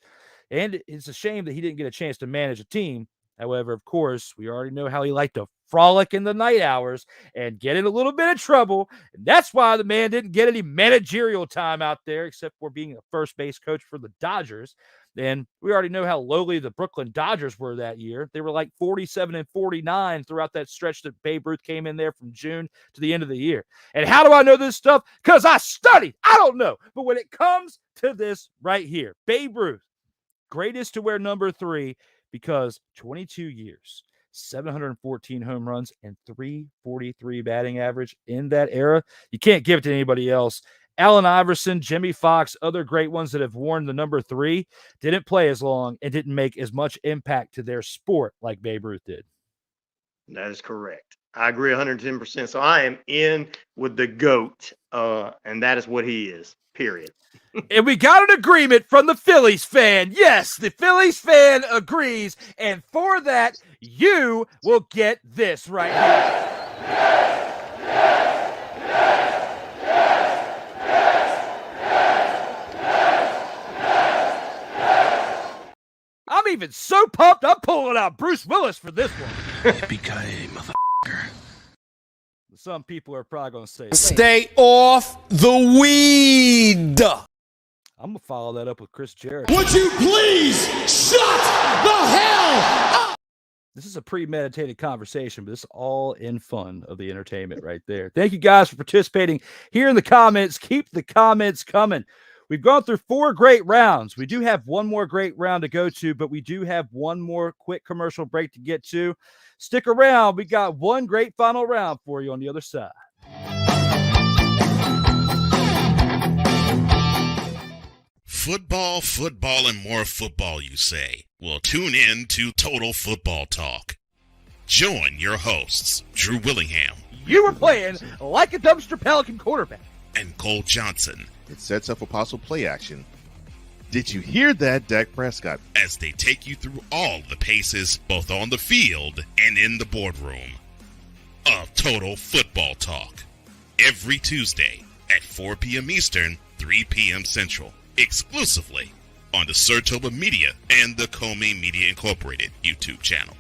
And it's a shame that he didn't get a chance to manage a team. However, of course, we already know how he liked to frolic in the night hours and get in a little bit of trouble. And that's why the man didn't get any managerial time out there, except for being a first base coach for the Dodgers. And we already know how lowly the Brooklyn Dodgers were that year. They were like 47 and 49 throughout that stretch that Babe Ruth came in there from June to the end of the year. And how do I know this stuff? Because I studied. I don't know. But when it comes to this right here, Babe Ruth, greatest to wear number 3, because 22 years, 714 home runs, and 343 batting average in that era. You can't give it to anybody else. Allen Iverson, Jimmy Fox, other great ones that have worn the number 3 didn't play as long and didn't make as much impact to their sport like Babe Ruth did. That is correct. I agree 110%. So I am in with the GOAT, and that is what he is, period. And we got an agreement from the Phillies fan. Yes, the Phillies fan agrees. And for that, you will get this right here. I'm even so pumped, I'm pulling out Bruce Willis for this one. Yippee-ki-yay, motherfucker. Some people are probably going to say, Stay off the weed. I'm going to follow that up with Chris Jericho. Would you please shut the hell up? This is a premeditated conversation, but this is all in fun of the entertainment right there. Thank you guys for participating here in the comments. Keep the comments coming. We've gone through 4 great rounds. We do have one more great round to go to, but we do have one more quick commercial break to get to. Stick around. We got one great final round for you on the other side. Football, football, and more football, you say? Well, tune in to Total Football Talk. Join your hosts, Drew Willingham. You were playing like a Dumpster Pelican quarterback. And Cole Johnson. It sets up a possible play action. Did you hear that, Dak Prescott? As they take you through all the paces, both on the field and in the boardroom, of Total Football Talk. Every Tuesday at 4 p.m. Eastern, 3 p.m. Central. Exclusively on the SIRTOBA Media and the Comey Media Incorporated YouTube channel.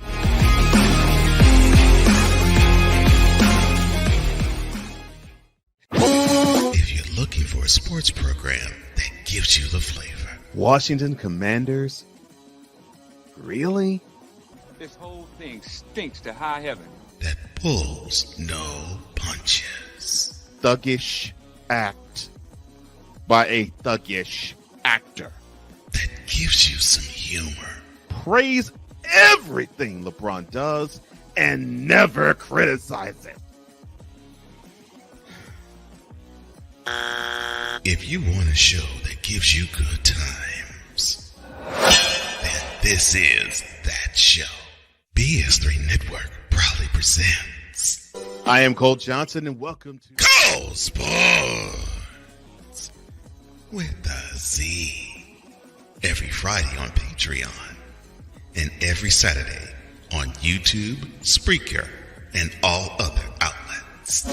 If you're looking for a sports program that gives you the flavor. Washington Commanders? Really? This whole thing stinks to high heaven. That pulls no punches. Thuggish act by a thuggish actor. That gives you some humor. Praise everything LeBron does and never criticize it. If you want a show that gives you good times, then this is that show. BS3 Network proudly presents. I am Cole Johnson, and welcome to Cole Sports with a Z. Every Friday on Patreon and every Saturday on YouTube, Spreaker, and all other outlets.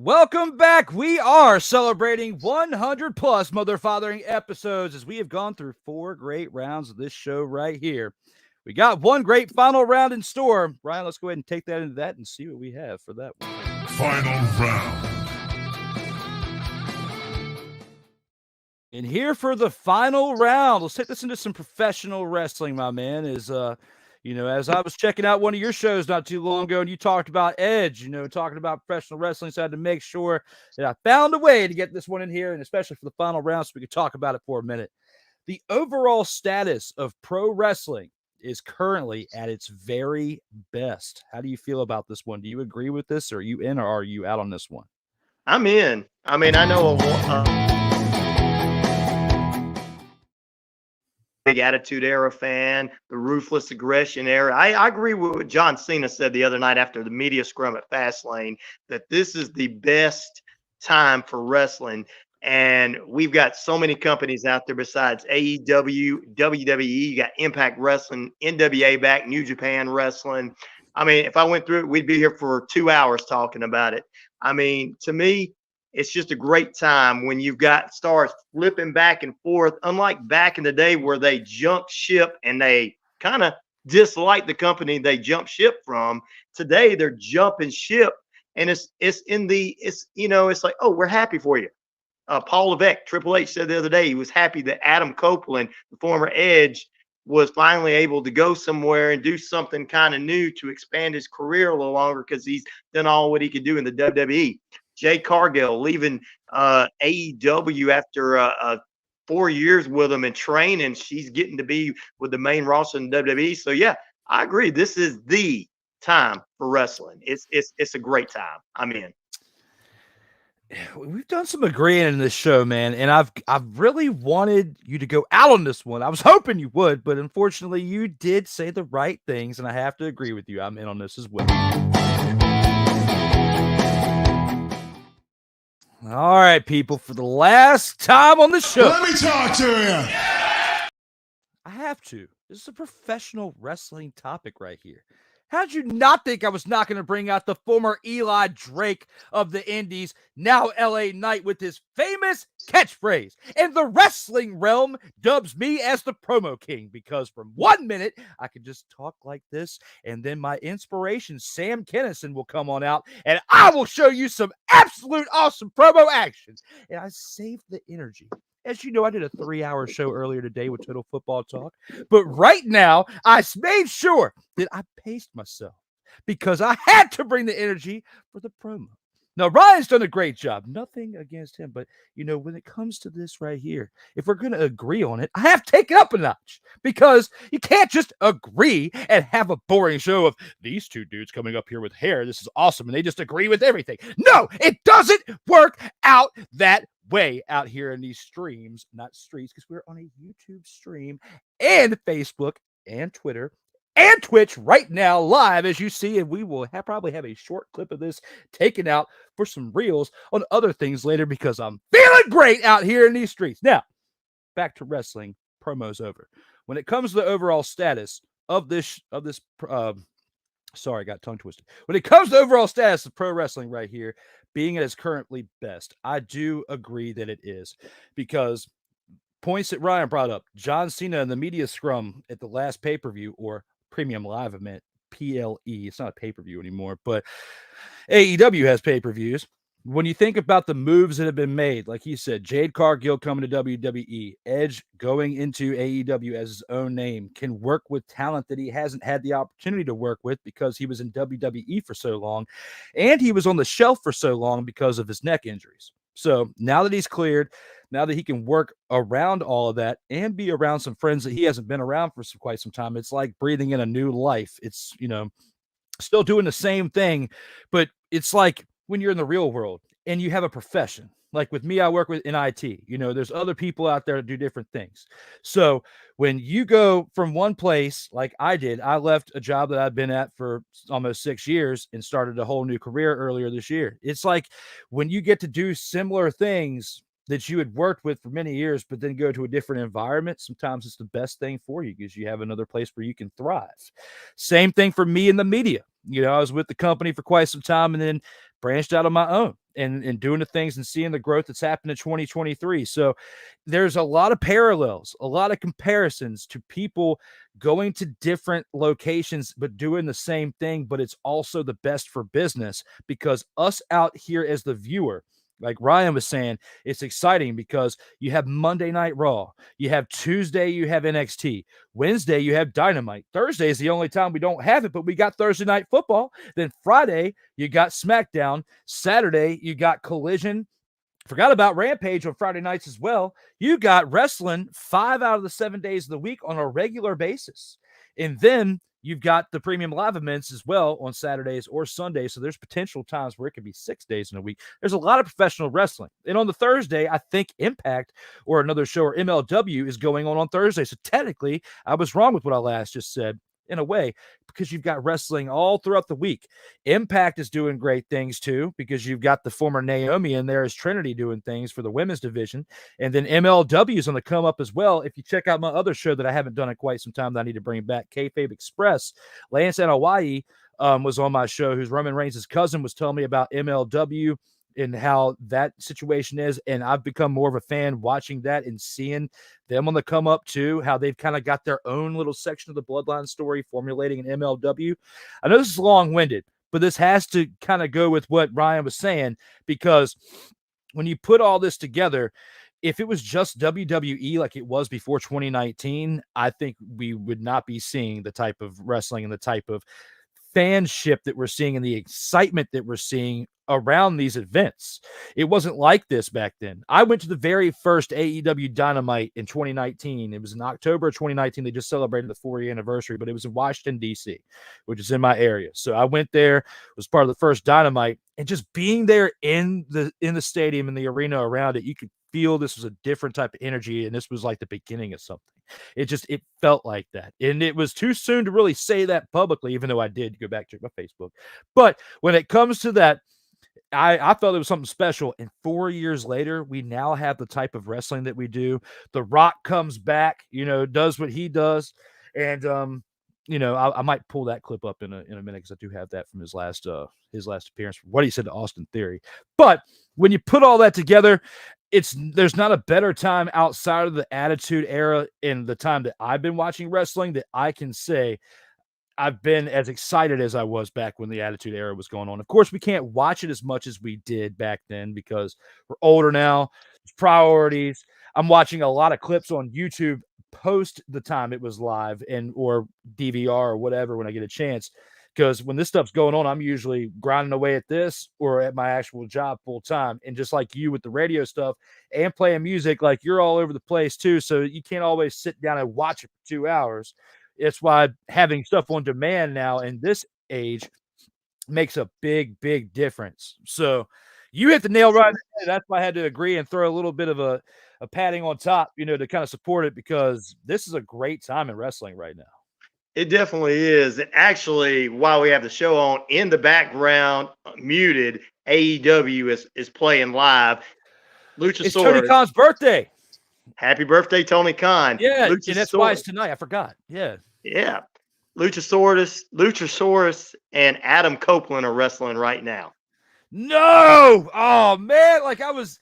Welcome back. We are celebrating 100 plus mother-fathering episodes as we have gone through 4 great rounds of this show right here. We got one great final round in store. Ryan, let's go ahead and take that into that and see what we have for that one. Final round. And here for the final round, let's take this into some professional wrestling, my man, is as I was checking out one of your shows not too long ago, and you talked about Edge, talking about professional wrestling, so I had to make sure that I found a way to get this one in here, and especially for the final round, so we could talk about it for a minute. The overall status of pro wrestling is currently at its very best. How do you feel about this one? Do you agree with this? Are you in or are you out on this one? I'm in. I mean, I know big Attitude Era fan, the Ruthless Aggression Era. I agree with what John Cena said the other night after the media scrum at Fastlane, that this is the best time for wrestling. And we've got so many companies out there besides AEW, WWE, you got Impact Wrestling, NWA back, New Japan Wrestling. I mean, if I went through it, we'd be here for 2 hours talking about it. I mean, to me, it's just a great time when you've got stars flipping back and forth, unlike back in the day where they jumped ship and they kind of dislike the company they jumped ship from. Today, they're jumping ship, and it's like, oh, we're happy for you. Paul Levesque, Triple H, said the other day he was happy that Adam Copeland, the former Edge, was finally able to go somewhere and do something kind of new to expand his career a little longer because he's done all what he could do in the WWE. Jay Cargill leaving AEW after 4 years with him and training. She's getting to be with the main roster in WWE. So, yeah, I agree. This is the time for wrestling. It's a great time. I'm in. We've done some agreeing in this show, man, and I've really wanted you to go out on this one. I was hoping you would, but unfortunately, you did say the right things, and I have to agree with you. I'm in on this as well. All right, people, for the last time on the show. Let me talk to you. I have to. This is a professional wrestling topic right here. How did you not think I was not going to bring out the former Eli Drake of the Indies, now LA Knight, with his famous catchphrase? And the wrestling realm dubs me as the promo king, because from 1 minute, I can just talk like this, and then my inspiration, Sam Kinison, will come on out, and I will show you some absolute awesome promo action. And I saved the energy. As you know, I did a 3-hour show earlier today with Total Football Talk. But right now, I made sure that I paced myself because I had to bring the energy for the promo. Now, Ryan's done a great job. Nothing against him. But, when it comes to this right here, if we're going to agree on it, I have to take it up a notch, because you can't just agree and have a boring show of these two dudes coming up here with hair. This is awesome. And they just agree with everything. No, it doesn't work out that way out here in these streams, not streets, because we're on a YouTube stream and Facebook and Twitter and Twitch right now live, as you see, and we will probably have a short clip of this taken out for some reels on other things later, because I'm feeling great out here in these streets. Now, back to wrestling. Promos over. When it comes to the overall status of this, sorry, I got tongue twisted. When it comes to the overall status of pro wrestling right here, being at its currently best, I do agree that it is, because points that Ryan brought up, John Cena in the media scrum at the last pay-per-view, or Premium Live event, PLE. It's not a pay-per-view anymore, but AEW has pay-per-views. When you think about the moves that have been made, like he said, Jade Cargill coming to WWE, Edge going into AEW as his own name, can work with talent that he hasn't had the opportunity to work with because he was in WWE for so long, and he was on the shelf for so long because of his neck injuries. So now that he's cleared, now that he can work around all of that and be around some friends that he hasn't been around for quite some time, it's like breathing in a new life. It's, still doing the same thing, but it's like when you're in the real world and you have a profession. Like with me, I work in IT. There's other people out there that do different things. So when you go from one place, like I did, I left a job that I've been at for almost 6 years and started a whole new career earlier this year. It's like when you get to do similar things that you had worked with for many years, but then go to a different environment, sometimes it's the best thing for you because you have another place where you can thrive. Same thing for me in the media. I was with the company for quite some time and then branched out on my own. and doing the things and seeing the growth that's happened in 2023. So there's a lot of parallels, a lot of comparisons to people going to different locations but doing the same thing, but it's also the best for business because us out here as the viewer, like Ryan was saying, it's exciting because you have Monday Night Raw. You have Tuesday, you have NXT. Wednesday, you have Dynamite. Thursday is the only time we don't have it, but we got Thursday Night Football. Then Friday, you got SmackDown. Saturday, you got Collision. Forgot about Rampage on Friday nights as well. You got wrestling 5 out of the 7 days of the week on a regular basis. And then you've got the premium live events as well on Saturdays or Sundays. So there's potential times where it could be 6 days in a week. There's a lot of professional wrestling. And on the Thursday, I think Impact or another show or MLW is going on Thursday. So technically, I was wrong with what I last just said in a way because you've got wrestling all throughout the week. Impact is doing great things too because you've got the former Naomi in there as Trinity doing things for the women's division. And then MLW is on the come up as well. If you check out my other show that I haven't done in quite some time that I need to bring back, Kayfabe Express, Lance Hawaii was on my show, who's Roman Reigns' cousin, was telling me about MLW and how that situation is. And I've become more of a fan watching that and seeing them on the come up too, how they've kind of got their own little section of the bloodline story formulating an MLW. I know this is long-winded, but this has to kind of go with what Ryan was saying, because when you put all this together, if it was just WWE like it was before 2019, I think we would not be seeing the type of wrestling and the type of fanship that we're seeing and the excitement that we're seeing around these events. It wasn't like this back then. I went to the very first AEW Dynamite in 2019. It was in October of 2019. They just celebrated the 4-year anniversary, but it was in Washington, D.C., which is in my area. So I went there, was part of the first Dynamite, and just being there in the stadium and the arena around it, you could feel this was a different type of energy, and this was like the beginning of something. It felt like that. And it was too soon to really say that publicly, even though I did go back to my Facebook. But when it comes to that, I felt it was something special. And 4 years later, we now have the type of wrestling that we do. The Rock comes back, does what he does. And, I might pull that clip up in a minute because I do have that from his last appearance, what he said to Austin Theory. But when you put all that together, there's not a better time outside of the Attitude Era in the time that I've been watching wrestling that I can say I've been as excited as I was back when the Attitude Era was going on. Of course, we can't watch it as much as we did back then because we're older now. There's priorities. I'm watching a lot of clips on YouTube post the time it was live or DVR or whatever when I get a chance. Because when this stuff's going on, I'm usually grinding away at this or at my actual job full time. And just like you with the radio stuff and playing music, like you're all over the place too. So you can't always sit down and watch it for 2 hours. It's why having stuff on demand now in this age makes a big, big difference. So you hit the nail right there. That's why I had to agree and throw a little bit of a padding on top, to kind of support it, because this is a great time in wrestling right now. It definitely is. And actually, while we have the show on, in the background, muted, AEW is playing live. Luchasaurus. It's Tony Khan's birthday. Happy birthday, Tony Khan. Yeah, and that's why it's tonight. I forgot. Yeah. Yeah. Luchasaurus and Adam Copeland are wrestling right now. No! Oh, man. Like I was...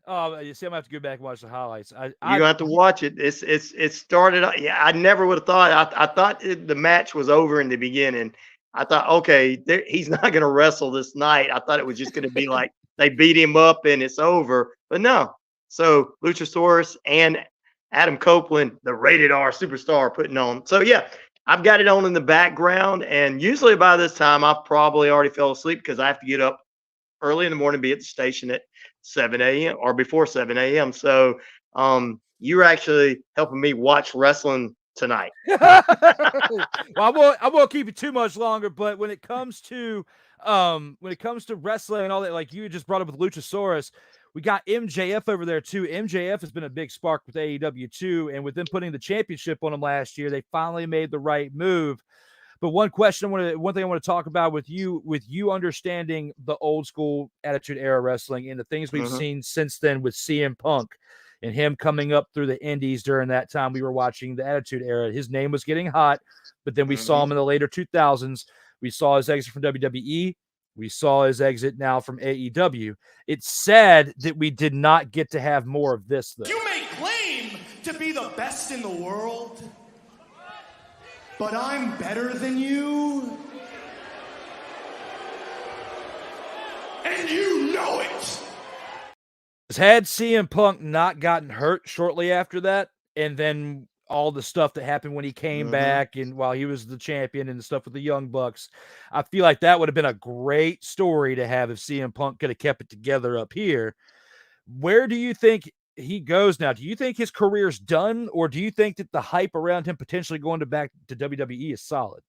you see, I'm gonna have to go back and watch the highlights. You're gonna have to watch it. It started. Yeah, I never would have thought. I thought the match was over in the beginning. I thought, okay, he's not gonna wrestle this night. I thought it was just gonna be like they beat him up and it's over. But no. So Luchasaurus and Adam Copeland, the rated R superstar, putting on. So yeah, I've got it on in the background, and usually by this time I probably already fell asleep because I have to get up early in the morning, be at the station at 7 a.m. or before 7 a.m. So you're actually helping me watch wrestling tonight. Well, I won't keep it too much longer, but when it comes to wrestling and all that, like you just brought up with Luchasaurus, we got MJF over there too. MJF has been a big spark with AEW too, and with them putting the championship on him last year, they finally made the right move. But one thing I want to talk about with you understanding the old school Attitude Era wrestling and the things we've seen since then with CM Punk and him coming up through the indies during that time we were watching the Attitude Era. His name was getting hot, but then we saw him in the later 2000s. We saw his exit from WWE. We saw his exit now from AEW. It's sad that we did not get to have more of this, though. You may claim to be the best in the world, but I'm better than you. And you know it. Had CM Punk not gotten hurt shortly after that, and then all the stuff that happened when he came back and while he was the champion and the stuff with the Young Bucks, I feel like that would have been a great story to have if CM Punk could have kept it together up here. Where do you think he goes now? Do you think his career's done, or do you think that the hype around him potentially going back to WWE is solid?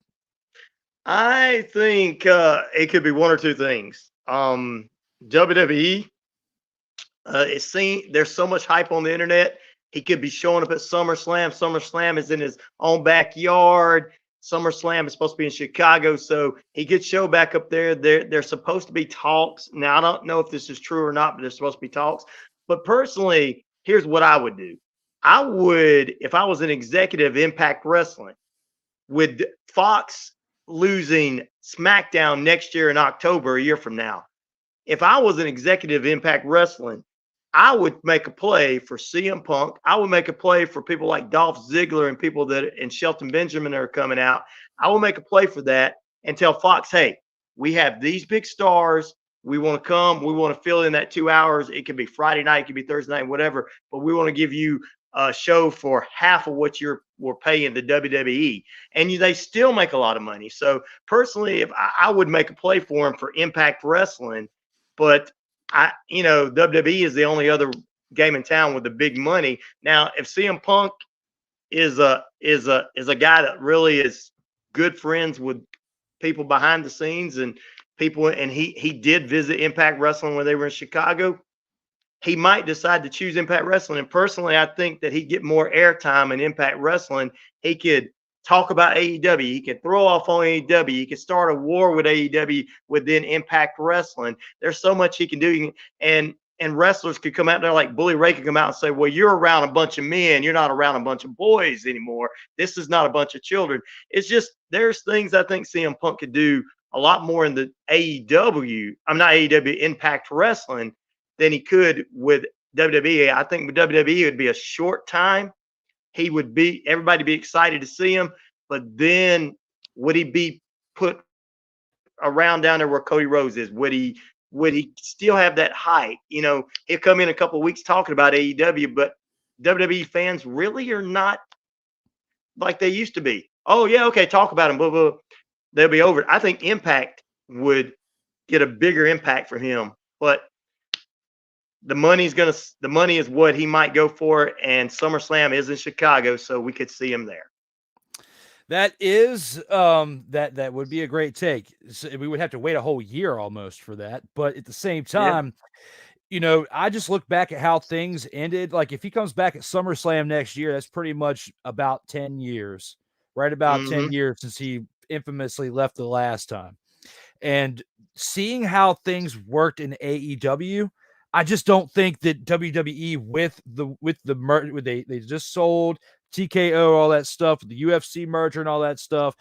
I think it could be one or two things. WWE, there's so much hype on the internet. He could be showing up at SummerSlam. SummerSlam is in his own backyard. SummerSlam is supposed to be in Chicago, so he could show back up there. There's supposed to be talks. Now, I don't know if this is true or not, but there's supposed to be talks. But personally, here's what I would do. I would, if I was an executive Impact Wrestling, with Fox losing SmackDown next year in October, a year from now, if I was an executive Impact Wrestling, I would make a play for CM Punk. I would make a play for people like Dolph Ziggler and people and Shelton Benjamin that are coming out. I will make a play for that and tell Fox, hey, we have these big stars. We want to come. We want to fill in that 2 hours. It could be Friday night. It could be Thursday night, whatever. But we want to give you a show for half of what we're paying the WWE. And they still make a lot of money. So personally, if I would make a play for him for Impact Wrestling, but WWE is the only other game in town with the big money. Now, if CM Punk is a guy that really is good friends with people behind the scenes and people, and he did visit Impact Wrestling when they were in Chicago, he might decide to choose Impact Wrestling. And personally, I think that he'd get more airtime in Impact Wrestling. He could talk about AEW. He can throw off on AEW. He can start a war with AEW within Impact Wrestling. There's so much he can do. And wrestlers could come out there, like Bully Ray could come out and say, well, you're around a bunch of men. You're not around a bunch of boys anymore. This is not a bunch of children. It's just, there's things I think CM Punk could do a lot more in the Impact Wrestling than he could with WWE. I think with WWE, it would be a short time. Everybody be excited to see him, but then would he be put around down there where Cody Rhodes is? Would he still have that hype? He'll come in a couple of weeks talking about AEW, but WWE fans really are not like they used to be. Oh yeah, okay, talk about him, blah, blah. They'll be over it. I think Impact would get a bigger impact from him, but the money is what he might go for, and SummerSlam is in Chicago, so we could see him there. That is that would be a great take. So we would have to wait a whole year almost for that, but at the same time, I just look back at how things ended. Like if he comes back at SummerSlam next year, that's pretty much about 10 years, right? About 10 years since he infamously left the last time. And seeing how things worked in AEW, I just don't think that WWE with the merger, they just sold TKO, all that stuff, the UFC merger and all that stuff,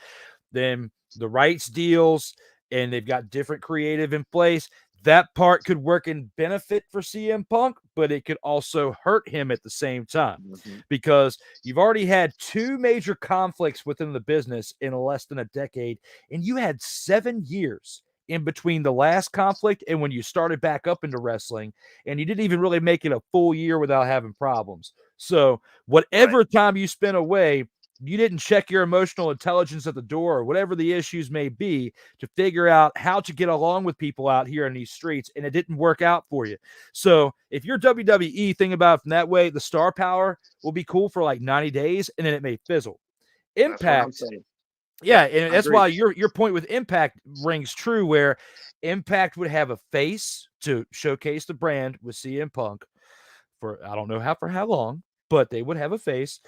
then the rights deals, and they've got different creative in place. That part could work in benefit for CM Punk, but it could also hurt him at the same time because you've already had two major conflicts within the business in less than a decade, and you had 7 years in between the last conflict and when you started back up into wrestling, and you didn't even really make it a full year without having problems. So whatever time you spent away, you didn't check your emotional intelligence at the door or whatever the issues may be to figure out how to get along with people out here in these streets, and it didn't work out for you. So if you're WWE, think about it from that way, the star power will be cool for like 90 days, and then it may fizzle. Impact. Yeah, and that's why your point with Impact rings true, where Impact would have a face to showcase the brand with CM Punk for I don't know for how long, but they would have a face,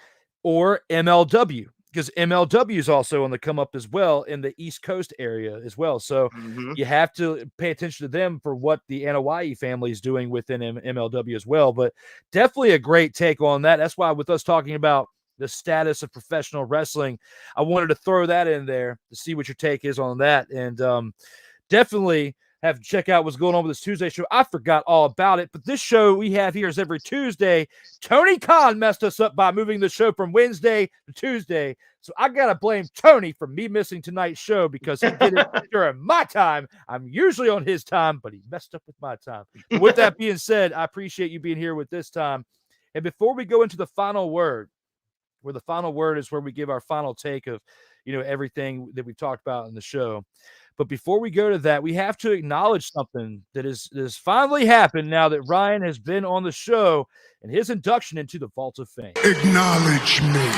or MLW, because MLW is also on the come up as well in the East Coast area as well. So you have to pay attention to them for what the Anoa'i family is doing within MLW as well. But definitely a great take on that. That's why with us talking about the status of professional wrestling, I wanted to throw that in there to see what your take is on that. And definitely have to check out what's going on with this Tuesday show. I forgot all about it, but this show we have here is every Tuesday. Tony Khan messed us up by moving the show from Wednesday to Tuesday, so I got to blame Tony for me missing tonight's show because he did it during my time. I'm usually on his time, but he messed up with my time. But with that being said, I appreciate you being here with this time. And before we go into the final word, where the final word is where we give our final take of, everything that we've talked about in the show. But before we go to that, we have to acknowledge something that has finally happened now that Ryan has been on the show and his induction into the Vault of Fame. Acknowledge me.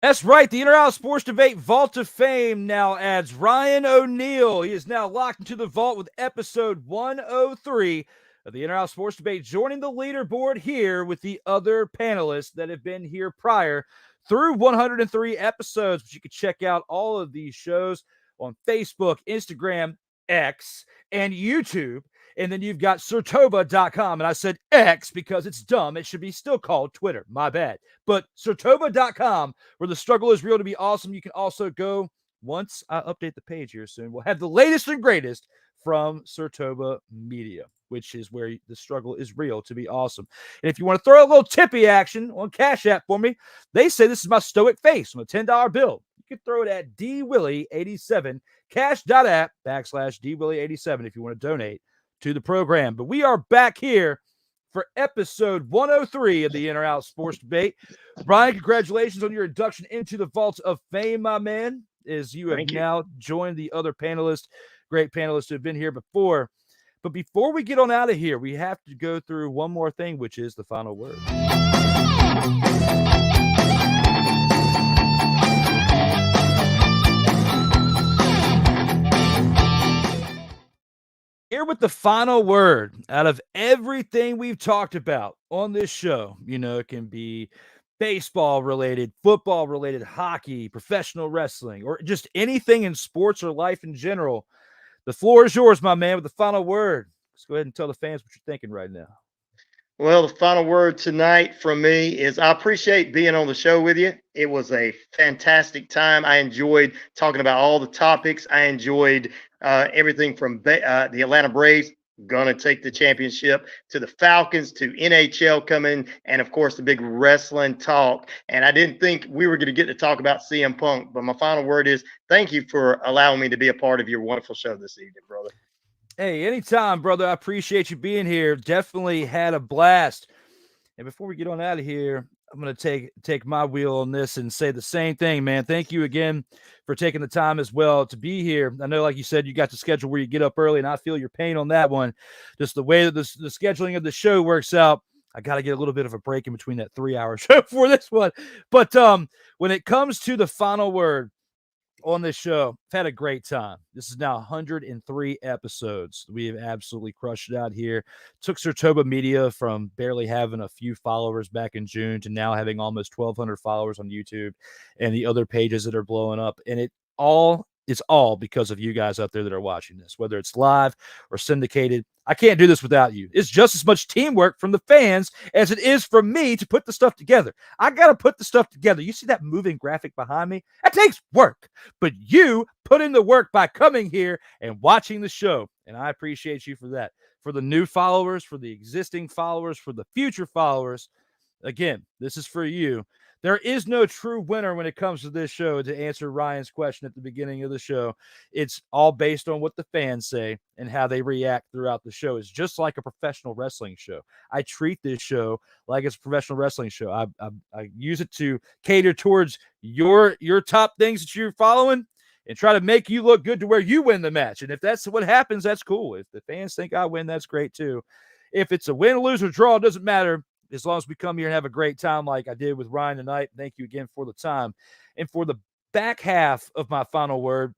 That's right. The Inter-House Sports Debate Vault of Fame now adds Ryan O'Neal. He is now locked into the vault with episode 103 of the Inter-House Sports Debate, joining the leaderboard here with the other panelists that have been here prior through 103 episodes. But you can check out all of these shows on Facebook, Instagram, X, and YouTube. And then you've got SIRTOBA.com. And I said X because it's dumb. It should be still called Twitter. My bad. But SIRTOBA.com, where the struggle is real to be awesome. You can also go, once I update the page here soon, we'll have the latest and greatest from SIRTOBA Media, which is where the struggle is real to be awesome. And if you want to throw a little tippy action on Cash App for me, they say this is my stoic face on a $10 bill. You can throw it at DWillie87, cash.app/DWillie87 if you want to donate to the program. But we are back here for episode 103 of the Inter-House Sports Debate. Brian, congratulations on your induction into the Vault of Fame, my man, as you have now joined the other panelists, great panelists who have been here before. But before we get on out of here, we have to go through one more thing, which is the final word. Here with the final word, out of everything we've talked about on this show, it can be baseball related, football related, hockey, professional wrestling, or just anything in sports or life in general. The floor is yours, my man, with the final word. Let's go ahead and tell the fans what you're thinking right now. Well, the final word tonight from me is I appreciate being on the show with you. It was a fantastic time. I enjoyed talking about all the topics. I enjoyed everything from the Atlanta Braves going to take the championship to the Falcons to NHL coming, and of course the big wrestling talk. And I didn't think we were going to get to talk about CM Punk, but my final word is thank you for allowing me to be a part of your wonderful show this evening, brother. Hey, anytime, brother. I appreciate you being here. Definitely had a blast. And before we get on out of here, I'm going to take my wheel on this and say the same thing, man. Thank you again for taking the time as well to be here. I know, like you said, you got the schedule where you get up early, and I feel your pain on that one. Just the way that the scheduling of the show works out, I got to get a little bit of a break in between that 3-hour show for this one. But when it comes to the final word on this show, I've had a great time. This is now 103 episodes. We have absolutely crushed it out here. Took SIRTOBA Media from barely having a few followers back in June to now having almost 1,200 followers on YouTube and the other pages that are blowing up. And it's all because of you guys out there that are watching this, whether it's live or syndicated. I can't do this without you. It's just as much teamwork from the fans as it is from me to put the stuff together. I got to put the stuff together. You see that moving graphic behind me? That takes work. But you put in the work by coming here and watching the show. And I appreciate you for that. For the new followers, for the existing followers, for the future followers, again, this is for you. There is no true winner when it comes to this show. To answer Ryan's question at the beginning of the show, it's all based on what the fans say and how they react throughout the show. It's just like a professional wrestling show. I treat this show like it's a professional wrestling show. I use it to cater towards your top things that you're following and try to make you look good to where you win the match. And if that's what happens, that's cool. If the fans think I win, that's great too. If it's a win, lose, or draw, it doesn't matter. As long as we come here and have a great time like I did with Ryan tonight. Thank you again for the time. And for the back half of my final word,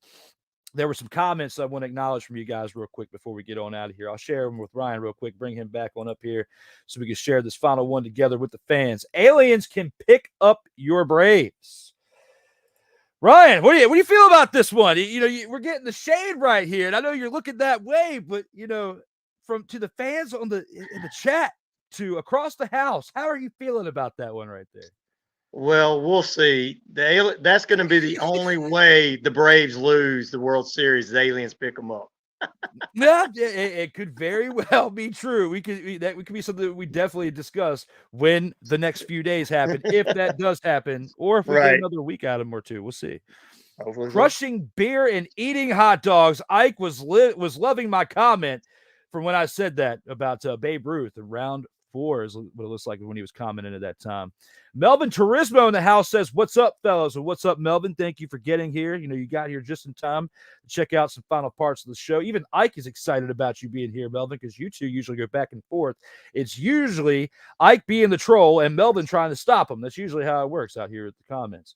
there were some comments I want to acknowledge from you guys real quick before we get on out of here. I'll share them with Ryan real quick, bring him back on up here so we can share this final one together with the fans. Aliens can pick up your Braves. Ryan, what do you feel about this one? We're getting the shade right here, and I know you're looking that way, but from to the fans in the chat to across the house, how are you feeling about that one right there? Well, we'll see. That's going to be the only way the Braves lose the World Series. The aliens pick them up. Yeah, it could very well be true. That could be something that we definitely discuss when the next few days happen, if that does happen, or if we get another week out of them or two. We'll see. Hopefully Crushing beer and eating hot dogs. Ike was loving my comment from when I said that about Babe Ruth in round 4 is what it looks like when he was commenting at that time. Melvin Turismo in the house says, "What's up, fellas?" Well, what's up, Melvin? Thank you for getting here. You got here just in time to check out some final parts of the show. Even Ike is excited about you being here, Melvin, because you two usually go back and forth. It's usually Ike being the troll and Melvin trying to stop him. That's usually how it works out here at the comments.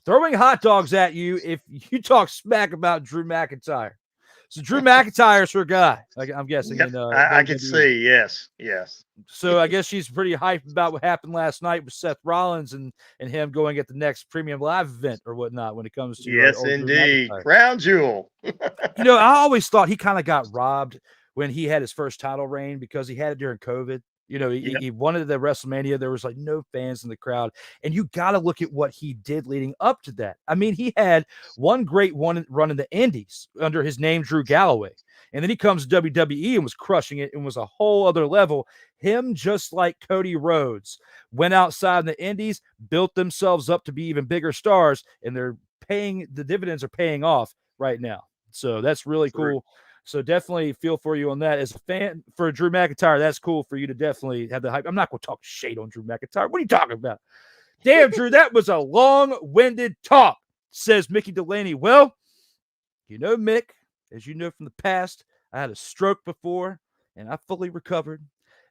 Throwing hot dogs at you if you talk smack about Drew McIntyre. So Drew McIntyre's her guy, I'm guessing. Yep, I can see, yes. So I guess she's pretty hyped about what happened last night with Seth Rollins and him going at the next premium live event or whatnot when it comes to yes, indeed, crown jewel. I always thought he kind of got robbed when he had his first title reign because he had it during COVID. He wanted the WrestleMania. There was like no fans in the crowd. And you got to look at what he did leading up to that. I mean, he had one great run in the Indies under his name, Drew Galloway. And then he comes to WWE and was crushing it and was a whole other level. Him, just like Cody Rhodes, went outside in the Indies, built themselves up to be even bigger stars. And the dividends are paying off right now. So that's really cool. So definitely feel for you on that. As a fan for Drew McIntyre, that's cool for you to definitely have the hype. I'm not going to talk shade on Drew McIntyre. What are you talking about? Damn, Drew, that was a long-winded talk, says Mickey Delaney. Well, Mick, as you know from the past, I had a stroke before, and I fully recovered,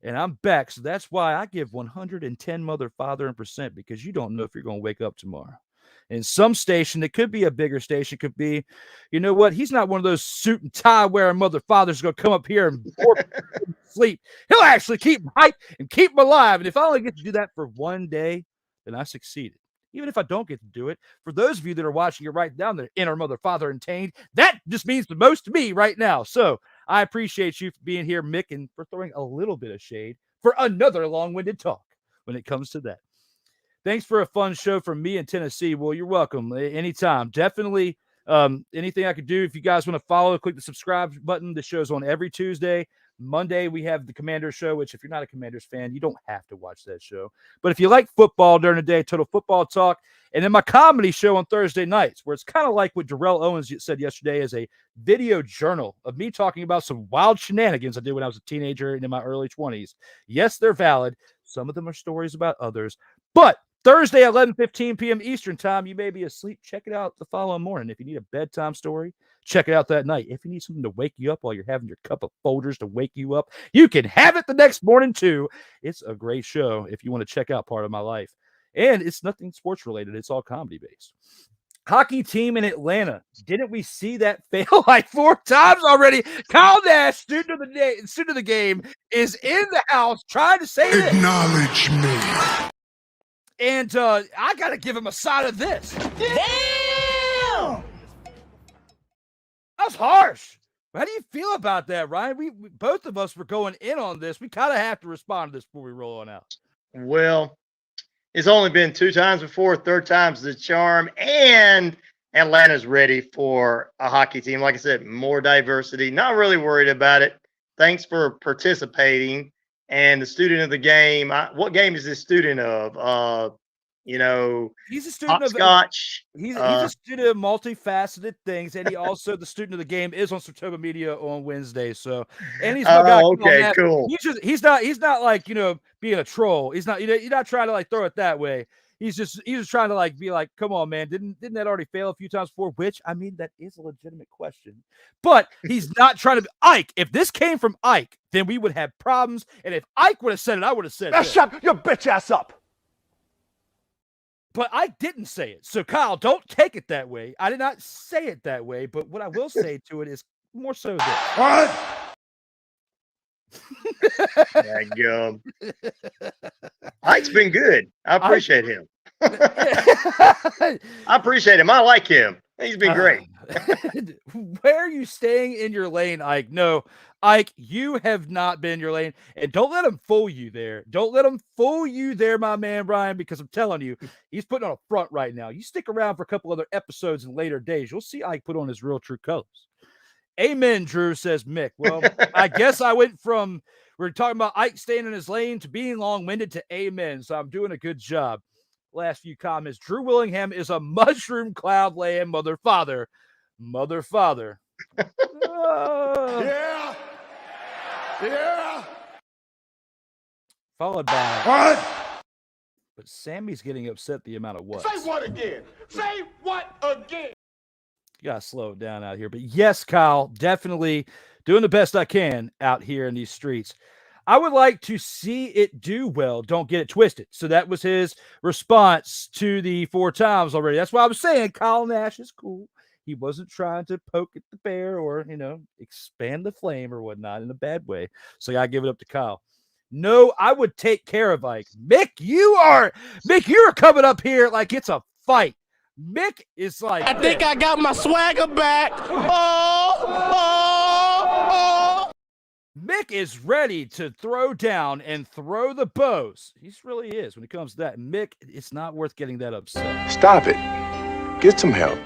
and I'm back. So that's why I give 110 mother, father, and percent, because you don't know if you're going to wake up tomorrow. In some station, it could be a bigger station, could be, you know what? He's not one of those suit and tie wearing mother fathers going to come up here and sleep. He'll actually keep him hype and keep him alive. And if I only get to do that for one day, then I succeeded. Even if I don't get to do it, for those of you that are watching it right now, that inner mother, father, and tained, that just means the most to me right now. So I appreciate you for being here, Mick, and for throwing a little bit of shade for another long-winded talk when it comes to that. Thanks for a fun show from me in Tennessee. Well, you're welcome. Anytime. Definitely anything I could do. If you guys want to follow, click the subscribe button. The show's on every Tuesday. Monday, we have the Commanders show, which if you're not a Commanders fan, you don't have to watch that show. But if you like football during the day, Total Football Talk. And then my comedy show on Thursday nights, where it's kind of like what Darrell Owens said yesterday, is a video journal of me talking about some wild shenanigans I did when I was a teenager and in my early 20s. Yes, they're valid. Some of them are stories about others. But Thursday, 11:15 p.m. Eastern time, you may be asleep. Check it out the following morning. If you need a bedtime story, check it out that night. If you need something to wake you up while you're having your cup of Folgers to wake you up, you can have it the next morning too. It's a great show if you want to check out Part of My Life. And it's nothing sports related. It's all comedy based. Hockey team in Atlanta. Didn't we see that fail like 4 times already? Kyle Nash, student of the game, is in the house trying to say it. Acknowledge me. And I got to give him a side of this. Damn! That's harsh. How do you feel about that, Ryan? We both of us were going in on this. We kind of have to respond to this before we roll on out. Well, it's only been 2 times before. 3rd time's the charm. And Atlanta's ready for a hockey team. Like I said, more diversity. Not really worried about it. Thanks for participating. And the student of the game, what game is this student of? He's a student of Scotch. He's a student of multifaceted things, and he also the student of the game is on SIRTOBA Media on Wednesday. So, and he's okay, cool. He's not like being a troll. He's not you're not trying to like throw it that way. He's just trying to like be like, come on, man, didn't that already fail a few times before? Which I mean, that is a legitimate question, but he's not trying to be Ike. If this came from Ike, then we would have problems. And if Ike would have said it, I would have said, Shut your bitch ass up. But I didn't say it. So Kyle, don't take it that way. I did not say it that way. But what I will say to it is more so this. What? Ike's been good. I appreciate him. I appreciate him. I like him. He's been great. Where are you staying in your lane, Ike? No, Ike, you have not been in your lane. And don't let him fool you there. Don't let him fool you there, my man, Brian, because I'm telling you, he's putting on a front right now. You stick around for a couple other episodes in later days, you'll see Ike put on his real true colors. Amen, Drew, says Mick. Well, I guess I went from we're talking about Ike staying in his lane to being long-winded to amen. So I'm doing a good job. Last few comments. Drew Willingham is a mushroom cloud laying mother father. Yeah. Followed by What? but Sammy's getting upset the amount of what? Say what again? Say what again? You gotta slow it down out here. But yes, Kyle, definitely doing the best I can out here in these streets. I would like to see it do well. Don't get it twisted. So that was his response to the 4 times already. That's why I was saying Kyle Nash is cool. He wasn't trying to poke at the bear or, expand the flame or whatnot in a bad way. So I gotta give it up to Kyle. No, I would take care of Ike. Mick, you're coming up here like it's a fight. Mick is like, I think I got my swagger back. Mick is ready to throw down and throw the bows. He really is when it comes to that. Mick, it's not worth getting that upset. Stop it. Get some help.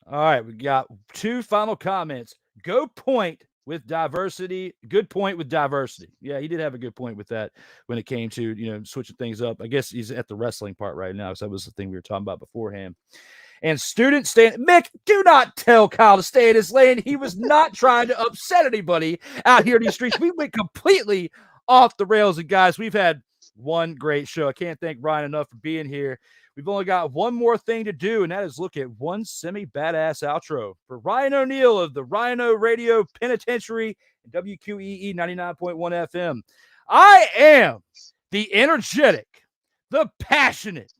All right, we got 2 final comments. Go point with diversity. Good point with diversity. Yeah, he did have a good point with that when it came to, switching things up. I guess he's at the wrestling part right now, because that was the thing we were talking about beforehand. And students staying. Mick, do not tell Kyle to stay in his lane. He was not trying to upset anybody out here in these streets. We went completely off the rails. And guys, we've had one great show. I can't thank Ryan enough for being here. We've only got one more thing to do, and that is look at one semi-badass outro. For Ryan O'Neal of the Rhino Radio Penitentiary and WQEE 99.1 FM, I am the energetic, the passionate,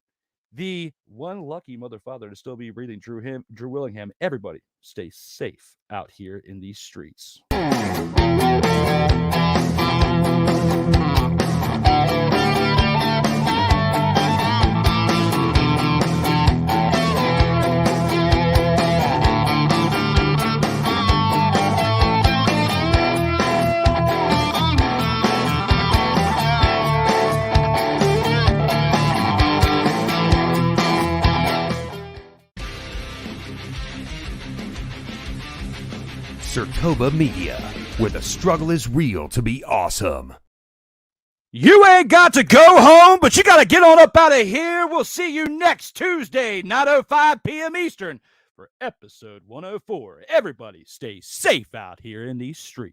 the one lucky mother father to still be breathing, Drew Willingham. Everybody stay safe out here in these streets. SIRTOBA Media, where the struggle is real to be awesome. You ain't got to go home, but you got to get on up out of here. We'll see you next Tuesday, 9:05 p.m. Eastern, for episode 104. Everybody stay safe out here in these streets.